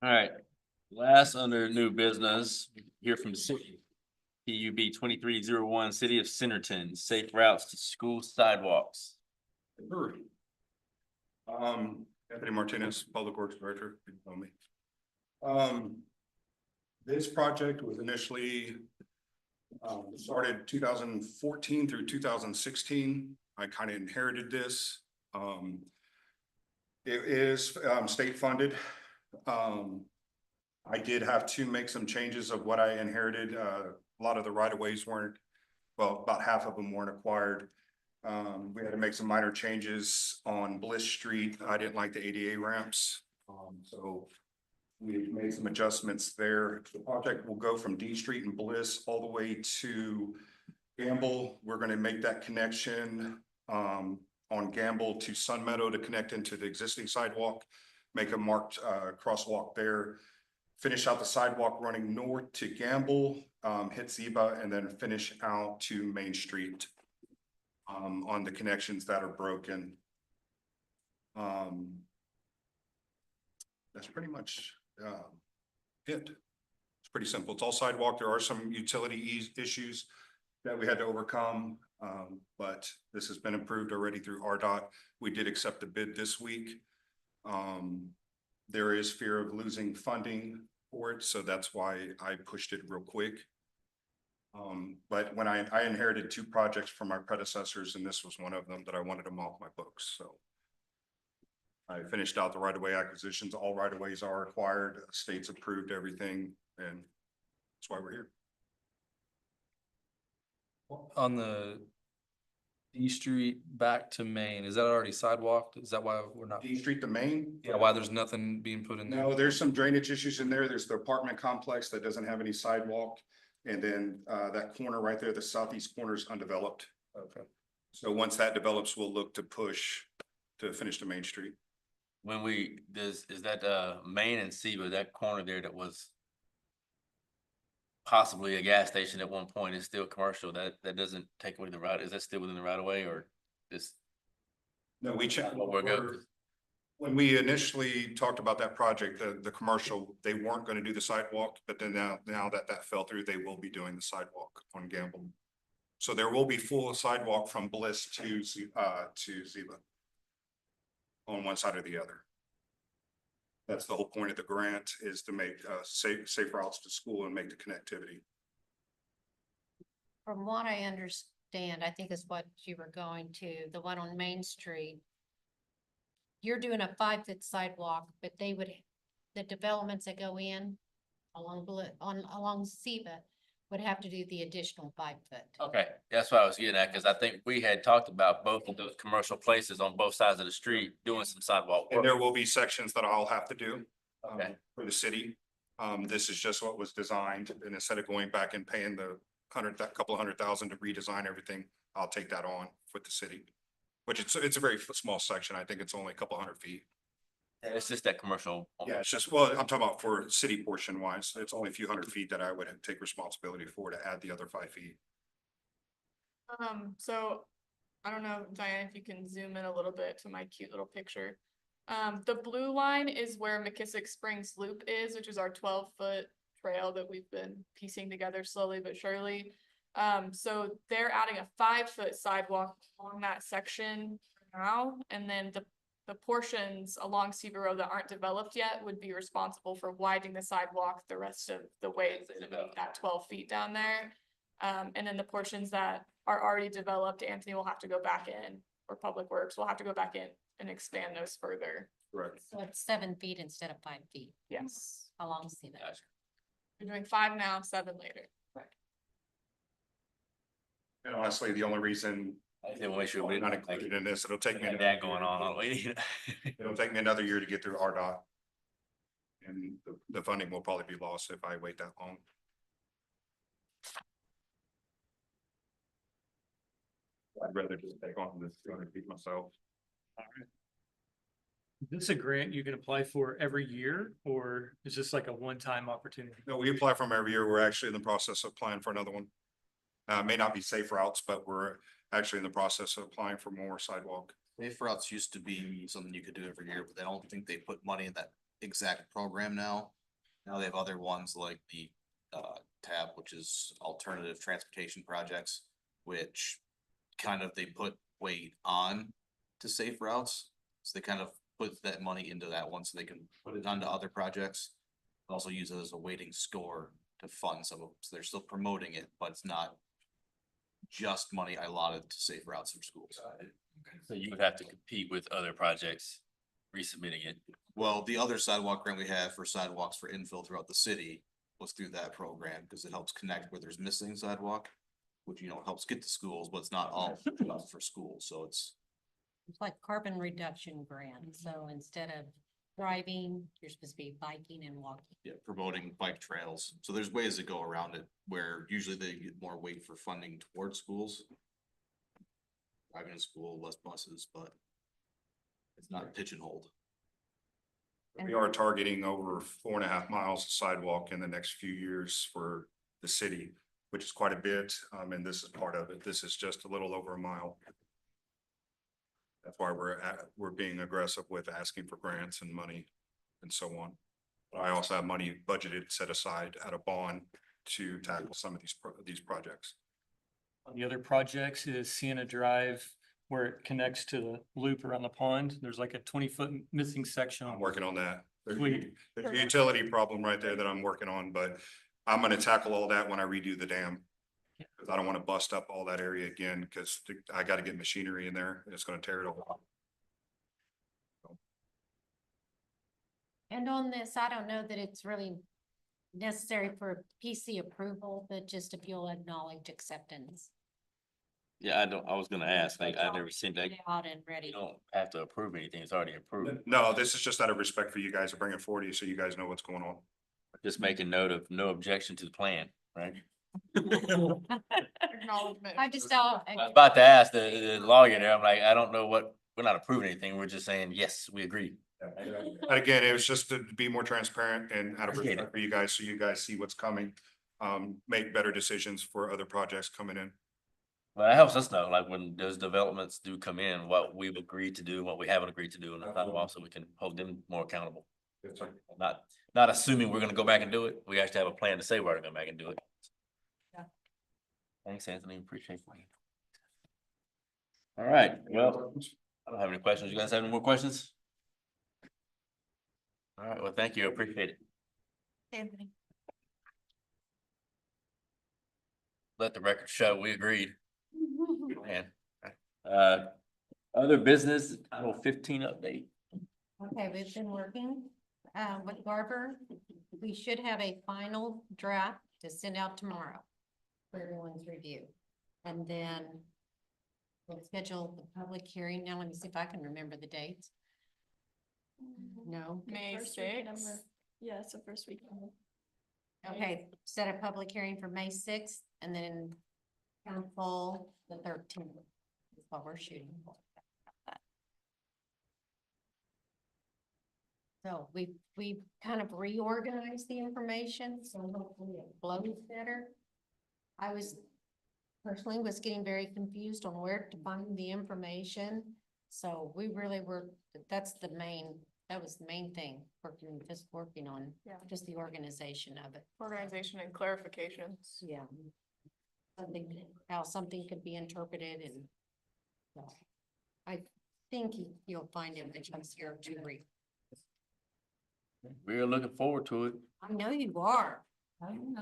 All right, last under new business, hear from the city. PUB 2301, City of Centerton, safe routes to school sidewalks. Anthony Martinez, Public Works Director, you know me. This project was initially started 2014 through 2016. I kind of inherited this. It is state funded. I did have to make some changes of what I inherited. A lot of the right of ways weren't, well, about half of them weren't acquired. We had to make some minor changes on Bliss Street. I didn't like the ADA ramps. So we made some adjustments there. The project will go from D Street and Bliss all the way to Gamble. We're gonna make that connection on Gamble to Sun Meadow to connect into the existing sidewalk, make a marked crosswalk there. Finish out the sidewalk running north to Gamble, hit Zeba, and then finish out to Main Street on the connections that are broken. That's pretty much it. It's pretty simple. It's all sidewalk. There are some utility issues that we had to overcome, but this has been approved already through RDOT. We did accept the bid this week. There is fear of losing funding for it, so that's why I pushed it real quick. But when I inherited two projects from my predecessors, and this was one of them that I wanted them off my books, so. I finished out the right-of-way acquisitions. All right-of-ways are acquired, states approved everything, and that's why we're here. On the D Street back to Main, is that already sidewalked? Is that why we're not? D Street to Main? Yeah, why there's nothing being put in there? No, there's some drainage issues in there. There's the apartment complex that doesn't have any sidewalk. And then that corner right there, the southeast corner is undeveloped. Okay. So once that develops, we'll look to push to finish to Main Street. When is that Main and Seba, that corner there that was possibly a gas station at one point is still commercial, that doesn't take away the right, is that still within the right of way or this? No, we checked. What we're good. When we initially talked about that project, the commercial, they weren't going to do the sidewalk, but then now that fell through, they will be doing the sidewalk on Gamble. So there will be full sidewalk from Bliss to Zeba on one side or the other. That's the whole point of the grant, is to make safe routes to school and make the connectivity. From what I understand, I think is what you were going to, the one on Main Street. You're doing a 5-foot sidewalk, but the developments that go in along along Seba would have to do the additional 5 foot. Okay, that's what I was getting at, cause I think we had talked about both of those commercial places on both sides of the street doing some sidewalk And work. there will be sections that I'll have to do. Okay. For the city. This is just what was designed, and instead of going back and paying the that couple of $100,000 to redesign everything, I'll take that on with the city. Which it's a very small section. I think it's only a couple hundred feet. It's just that commercial. Yeah, it's just, well, I'm talking about for city portion wise, it's only a few hundred feet that I would take responsibility for to add the other 5 feet. So I don't know, Diane, if you can zoom in a little bit to my cute little picture. The blue line is where McKissick Springs Loop is, which is our 12-foot trail that we've been piecing together slowly but surely. So they're adding a 5-foot sidewalk along that section now, and then the portions along Seaver Road that aren't developed yet would be responsible for widening the sidewalk the rest of the way to meet that 12 feet down there. And then the portions that are already developed, Anthony will have to go back in, or Public Works will have to go back in and expand those further. Correct. So it's 7 feet instead of 5 feet. Yes. Along Seaver. Gotcha. We're doing 5 now, 7 later. And honestly, the only reason I just didn't make sure we I'm not didn't included in this, it'll take me. have that going on. We need- It'll take me another year to get through RDOT. And the funding will probably be lost if I wait that long. I'd rather just take on this 200 feet myself. Is this a grant you can apply for every year, or is this like a one-time opportunity? No, we apply for them every year. We're actually in the process of applying for another one. May not be safe routes, but we're actually in the process of applying for more sidewalk. Safe routes used to be something you could do every year, but I don't think they put money in that exact program now. Now they have other ones like the TAP, which is Alternative Transportation Projects, which kind of they put weight on to safe routes. So they kind of put that money into that one so they can put it onto other projects. Also use it as a weighting score to fund some of them. So they're still promoting it, but it's not just money allotted to safe routes for schools. So you would have to compete with other projects, resubmitting it. Well, the other sidewalk grant we have for sidewalks for infill throughout the city was through that program, because it helps connect where there's missing sidewalk, which, you know, helps get to schools, but it's not all just for schools, so it's. It's like carbon reduction grant. So instead of driving, you're supposed to be biking and walking. Yeah, promoting bike trails, so there's ways to go around it, where usually they get more weight for funding towards schools. Driving to school, less buses, but it's not pigeonholed. We are targeting over 4.5 miles of sidewalk in the next few years for the city, which is quite a bit. And this is part of it. This is just a little over a mile. That's why we're being aggressive with asking for grants and money and so on. I also have money budgeted, set aside at a bond to tackle some of these projects. On the other projects is Sienna Drive, where it connects to the loop around the pond. There's like a 20-foot missing section. I'm working on that. Sweet. There's a utility problem right there that I'm working on, but I'm gonna tackle all that when I redo the dam. Cause I don't wanna bust up all that area again, cause I gotta get machinery in there and it's gonna tear it all up. And on this, I don't know that it's really necessary for PC approval, but just if you'll acknowledge acceptance. Yeah, I was gonna ask, like, I've never seen that. Out and ready. You don't have to approve anything, it's already approved. No, this is just out of respect for you guys to bring it forward to you so you guys know what's going on. Just make a note of no objection to the plan, right? Acknowledgement. I just, I was about to ask the lawyer there, I'm like, I don't know we're not approving anything, we're just saying, yes, we agree. And again, it was just to be more transparent and out of I get respect for you guys, so you guys see what's coming. Make better decisions for other projects coming in. Well, it helps us know, like, when those developments do come in, what we've agreed to do, what we haven't agreed to do, and also we can hold them more accountable. Not assuming we're gonna go back and do it, we actually have a plan to say we're gonna go back and do it. Yeah. Thanks, Anthony, appreciate it. All right, well, I don't have any questions. You guys have any more questions? All right, well, thank you, appreciate it. Anthony. Let the record show, we agreed. Man. Other business, Title 15 update. Okay, we've been working with Garber. We should have a final draft to send out tomorrow. for everyone's review. And then we'll schedule the public hearing. Now, let me see if I can remember the dates. No? May First week in 6th. November. Yeah, it's the first week. Okay, set a public hearing for May 6th and then council the 13th. That's what we're shooting for. So we kind of reorganized the information, so hopefully it flows better. I personally was getting very confused on where to find the information. So we really were, that was the main thing, working on Yeah. just the organization of it. Organization and clarifications. Yeah. How something could be interpreted and so I think you'll find it becomes here to read. We're looking forward to it. I know you are. And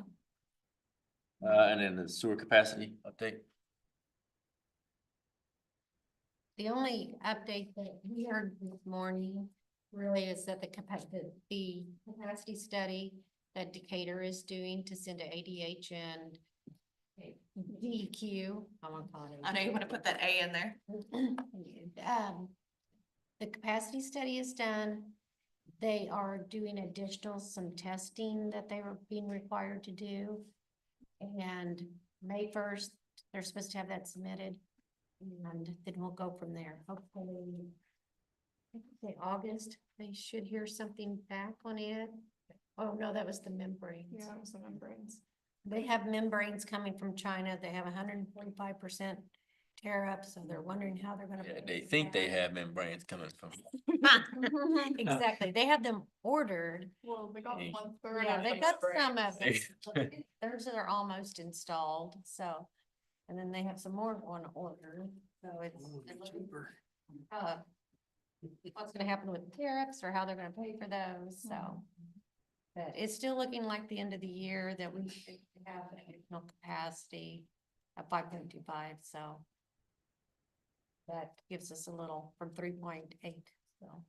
then the sewer capacity update. The only update that we heard this morning really is that the capacity study that Decatur is doing to send to ADH and DEQ, I won't call it. I know you want to put that A in there. The capacity study is done. They are doing some testing that they were being required to do. And May 1st, they're supposed to have that submitted. And then we'll go from there. Hopefully, I think say August, they should hear something back on it. Oh, no, that was the membranes. Yeah, it was the membranes. They have membranes coming from China. They have 145% tariff, so they're wondering how they're gonna. Yeah, they think they have membranes coming from. Exactly. They have them ordered. Well, they got Hey. 1/3. Yeah, of they the got some membranes. of them. Theirs are almost installed, so. And then they have some more on order, so it's. What's gonna happen with the tariffs or how they're gonna pay for those, so. But it's still looking like the end of the year that we should have additional capacity at 5.25, so. That gives us a little from 3.8, so.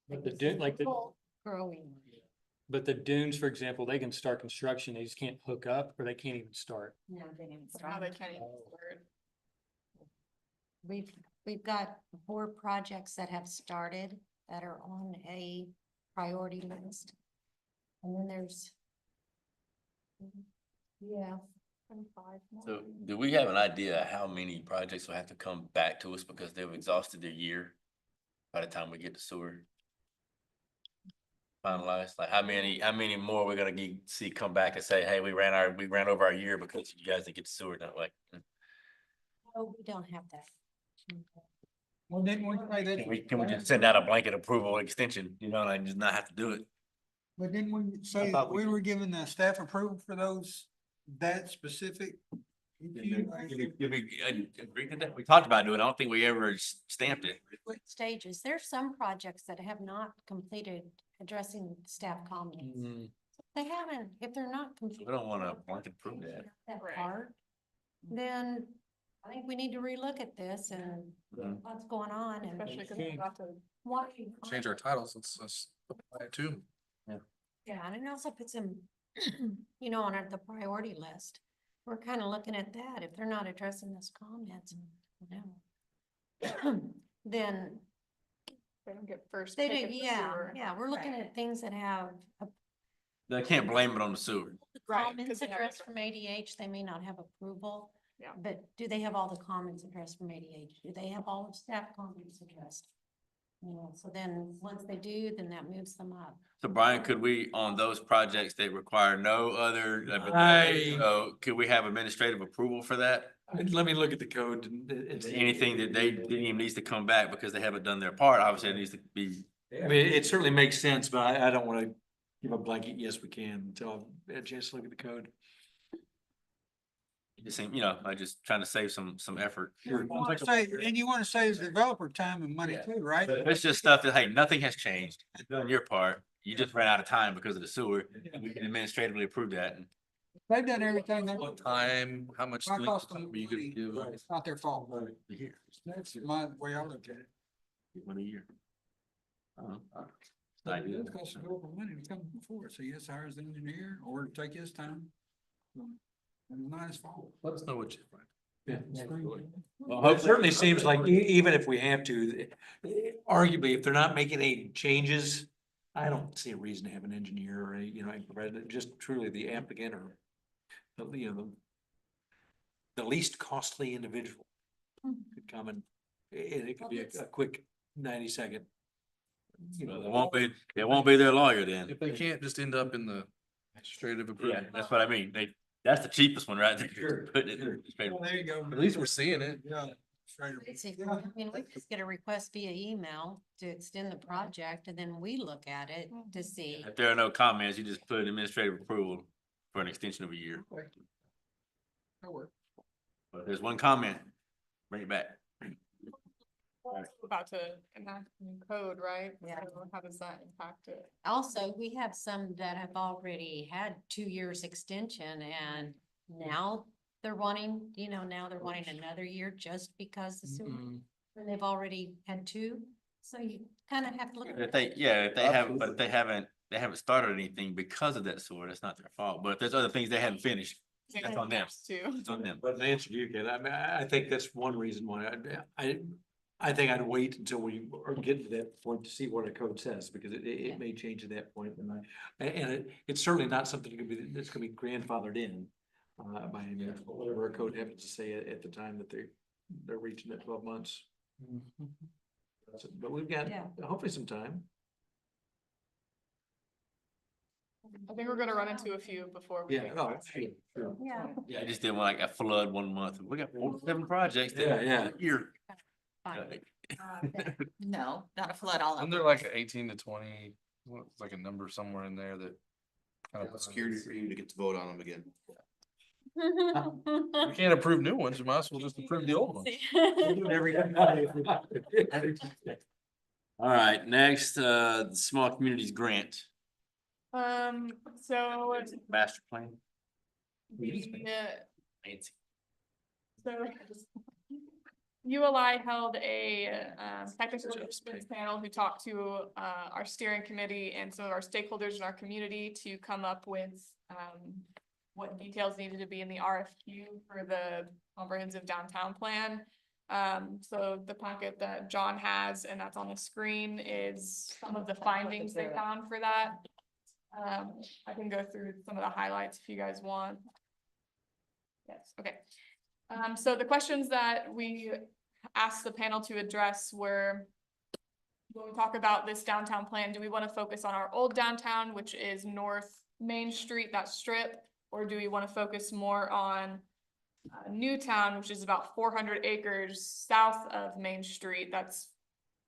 But the Growing. But the dunes, for example, they can start construction, they just can't hook up or they can't even start. No, they didn't Now they start. can't even start. We've got 4 projects that have started that are on a priority list. And then there's. Yeah, And 5 more. So do we have an idea how many projects will have to come back to us because they've exhausted their year by the time we get the sewer finalized? Like how many more we're gonna see come back and say, hey, we ran over our year because you guys didn't get the sewer done, like. oh, we don't have that. Well, didn't we say that? Can we just send out a blanket approval extension, you know, and just not have to do it? But didn't we say thought we we were given the staff approval for those, that specific? Did we agree to that? We talked about doing it. I don't think we ever stamped it. Stages, there's some projects that have not completed addressing staff comments. They haven't, if they're not. We don't wanna blanket approve that. That Right. part, then I think we need to relook at this and what's going on and. Especially because they got to. What? Change our titles, let's apply it to. Yeah, and it also puts them, you know, on the priority list. We're kind of looking at that. If they're not addressing those comments, then They don't get first. they pick do, at the yeah, sewer. yeah, we're looking at things that have They can't blame it on the sewer. Right, 'cause comments they have addressed different- from ADH, they may not have approval. Yeah. But do they have all the comments addressed from ADH? Do they have all of staff comments addressed? You know, so then, once they do, then that moves them up. So Brian, could we, on those projects that require no other, could we have administrative approval for that? Let me look at the code. And it's Anything that they didn't even needs to come back because they haven't done their part, obviously it needs to be. I mean, it certainly makes sense, but I don't want to give a blanket, yes, we can, until I've had a chance to look at the code. It just seem, I just trying to save some effort. You wanna say- And you wanna save the developer time and money Yeah. too, right? But if it's just stuff that, hey, nothing has changed, you've done your part, you just ran out of time because of the sewer, we can administratively approve that. And They've done everything. What time, how much Why sleep cost are them you gonna money? give? It's not their fault. here, That's my way I look at it. one a year. It's an idea. It costs a little money to come before, so yes, hires the engineer or take his time. It's not his fault. Let us know what you find. Yeah. Well, it certainly seems like even if we have to, arguably, if they're not making any changes, I don't see a reason to have an engineer or a, a president, just truly the applicant or the least costly individual could come and it could be a quick 90-second. It won't be their lawyer then. If they can't just end up in the administrative Yeah, approval. that's what I mean. That's the cheapest one right there. Sure. Putting it in the Well, there you go. At least we're seeing it. Yeah. straight up. Basically, I mean, we just get a request via email to extend the project and then we look at it to see. If there are no comments, you just put administrative approval for an extension of a year. That'll work. But if there's one comment, bring it back. About to enact new code, right? Yeah. So how does that impact it? Also, we have some that have already had 2 years extension and now they're wanting, now they're wanting another year just because the sewer, and they've already had 2. So you kind of have to look. If they haven't, but they haven't started anything because of that sort, that's not their fault. But if there's other things they haven't finished, that's on them. Too. It's on them. But in answer to you, Ken, I mean, I think that's one reason why I think I'd wait until we are getting to that point to see what a code says, because it may change at that point. And it's certainly not something that's gonna be grandfathered in by any means, whatever a code happens to say at the time that they're reaching that 12 months. But we've got Yeah. hopefully some time. I think we're gonna run into a few before we. Yeah, oh, sure. Yeah. Yeah, I just didn't want like a flood one month. We got 47 projects. Yeah. Year. Fine. No, not a flood all And over. they're like 18 to 20, what's like a number somewhere in there that. kind of- Security for you to get to vote on them again. We can't approve new ones, we might as well just approve the old ones. All right, next, the Small Communities Grant, So master plan. the, Fancy. so ULI held a technical assistance panel who talked to our steering committee and some of our stakeholders in our community to come up with what details needed to be in the RFQ for the comprehensive downtown plan. So the packet that John has, and that's on the screen, is some of the findings they found for that. I can go through some of the highlights if you guys want. Yes, okay. So the questions that we asked the panel to address were, when we talk about this downtown plan, do we want to focus on our old downtown, which is North Main Street, that strip? Or do we want to focus more on Newtown, which is about 400 acres south of Main Street, that's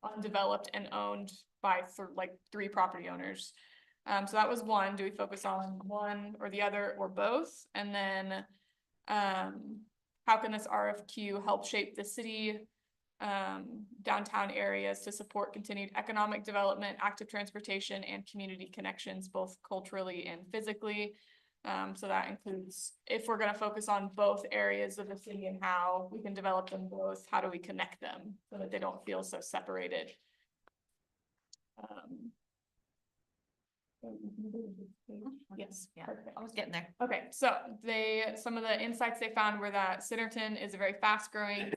undeveloped and owned by 3 property owners? So that was one. Do we focus on one or the other or both? And then how can this RFQ help shape the city downtown areas to support continued economic development, active transportation, and community connections, both culturally and physically? So that includes, if we're gonna focus on both areas of the city and how we can develop them both, how do we connect them so that they don't feel so separated? Yes. Yeah, perfect. I was getting there. Okay, so some of the insights they found were that Centerton is a very fast-growing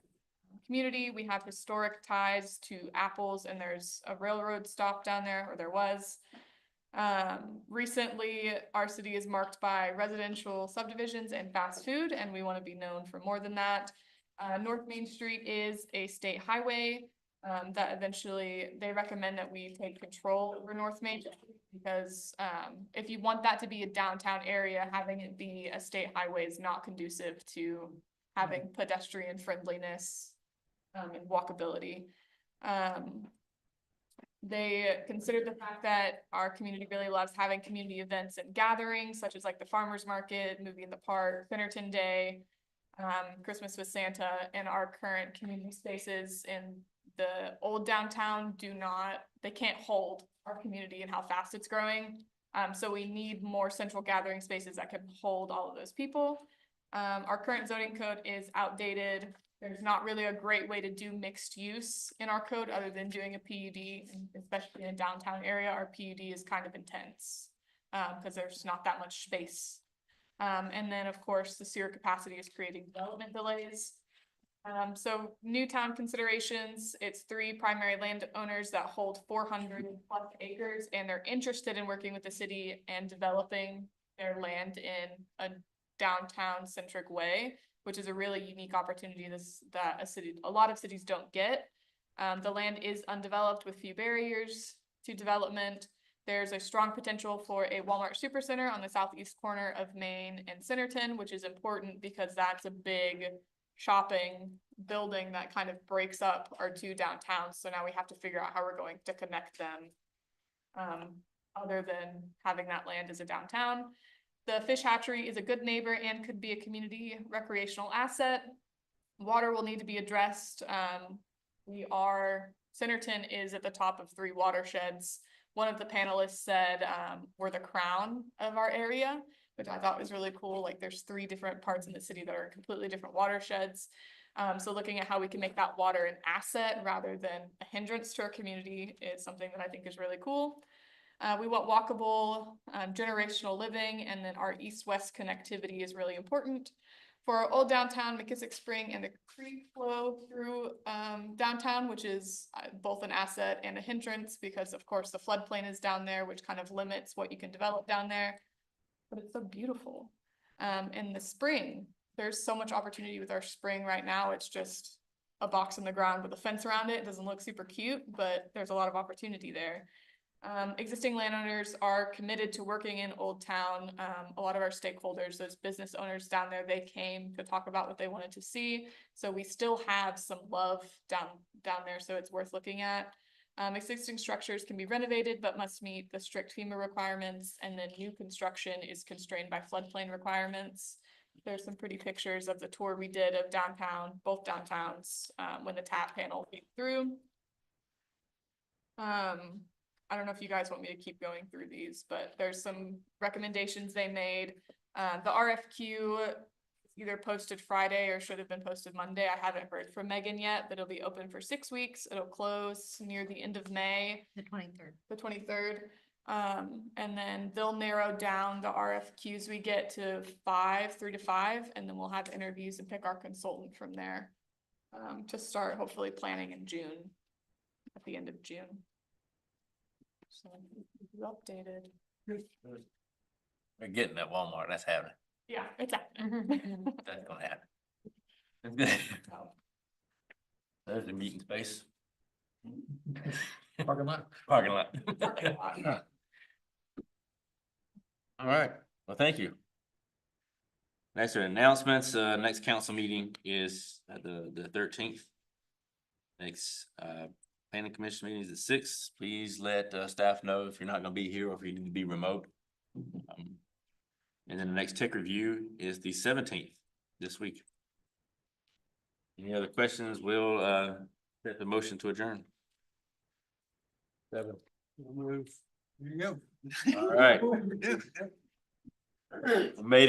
community. We have historic ties to Apples, and there's a railroad stop down there, or there was. Recently, our city is marked by residential subdivisions and fast food, and we want to be known for more than that. North Main Street is a state highway, that eventually they recommend that we take control over North Main, because if you want that to be a downtown area, having it be a state highway is not conducive to having pedestrian friendliness and walkability. They considered the fact that our community really loves having community events and gatherings, such as like the farmer's market, movie in the park, Centerton Day, Christmas with Santa, and our current community spaces in the old downtown they can't hold our community and how fast it's growing. So we need more central gathering spaces that can hold all of those people. Our current zoning code is outdated. There's not really a great way to do mixed use in our code other than doing a PUD, and especially in a downtown area. Our PUD is kind of intense because there's not that much space. And then, of course, the sewer capacity is creating development delays. So Newtown considerations, it's 3 primary landowners that hold 400+ acres, and they're interested in working with the city and developing their land in a downtown centric way, which is a really unique opportunity that a lot of cities don't get. The land is undeveloped with few barriers to development. There's a strong potential for a Walmart supercenter on the southeast corner of Main and Centerton, which is important because that's a big shopping building that kind of breaks up our 2 downtowns. So now we have to figure out how we're going to connect them, other than having that land as a downtown. The fish hatchery is a good neighbor and could be a community recreational asset. Water will need to be addressed. Centerton is at the top of 3 watersheds. One of the panelists said, we're the crown of our area, which I thought was really cool. Like there's 3 different parts in the city that are completely different watersheds. So looking at how we can make that water an asset rather than a hindrance to our community is something that I think is really cool. We want walkable, generational living, and then our east-west connectivity is really important. For our old downtown, McKissick Spring and the creek flow through downtown, which is both an asset and a hindrance because of course the floodplain is down there, which kind of limits what you can develop down there. But it's so beautiful. In the spring, there's so much opportunity with our spring right now. It's just a box in the ground with a fence around it. It doesn't look super cute, but there's a lot of opportunity there. Existing landowners are committed to working in Old Town. A lot of our stakeholders, those business owners down there, they came to talk about what they wanted to see. So we still have some love down there, so it's worth looking at. Existing structures can be renovated, but must meet the strict FEMA requirements, and then new construction is constrained by floodplain requirements. There's some pretty pictures of the tour we did of downtown, both downtowns, when the TAP panel came through. I don't know if you guys want me to keep going through these, but there's some recommendations they made. The RFQ either posted Friday or should have been posted Monday. I haven't heard from Megan yet, but it'll be open for 6 weeks. It'll close near the end of May. The 23rd. The 23rd. And then they'll narrow down the RFQs we get to 3 to 5, and then we'll have interviews and pick our consultant from there to start hopefully planning in June, at the end of June. So you updated. We're getting that Walmart, that's happening. Yeah, it's happening. That's gonna happen. That's good. There's the meeting space. Parking lot. Parking lot. All right, well, thank you. Next are announcements. Next council meeting is the 13th. Next, planning commission meeting is the 6th. Please let staff know if you're not gonna be here or if you need to be remote. And then the next tech review is the 17th this week. Any other questions? We'll set the motion to adjourn. 7. Move. There you go. All right. We made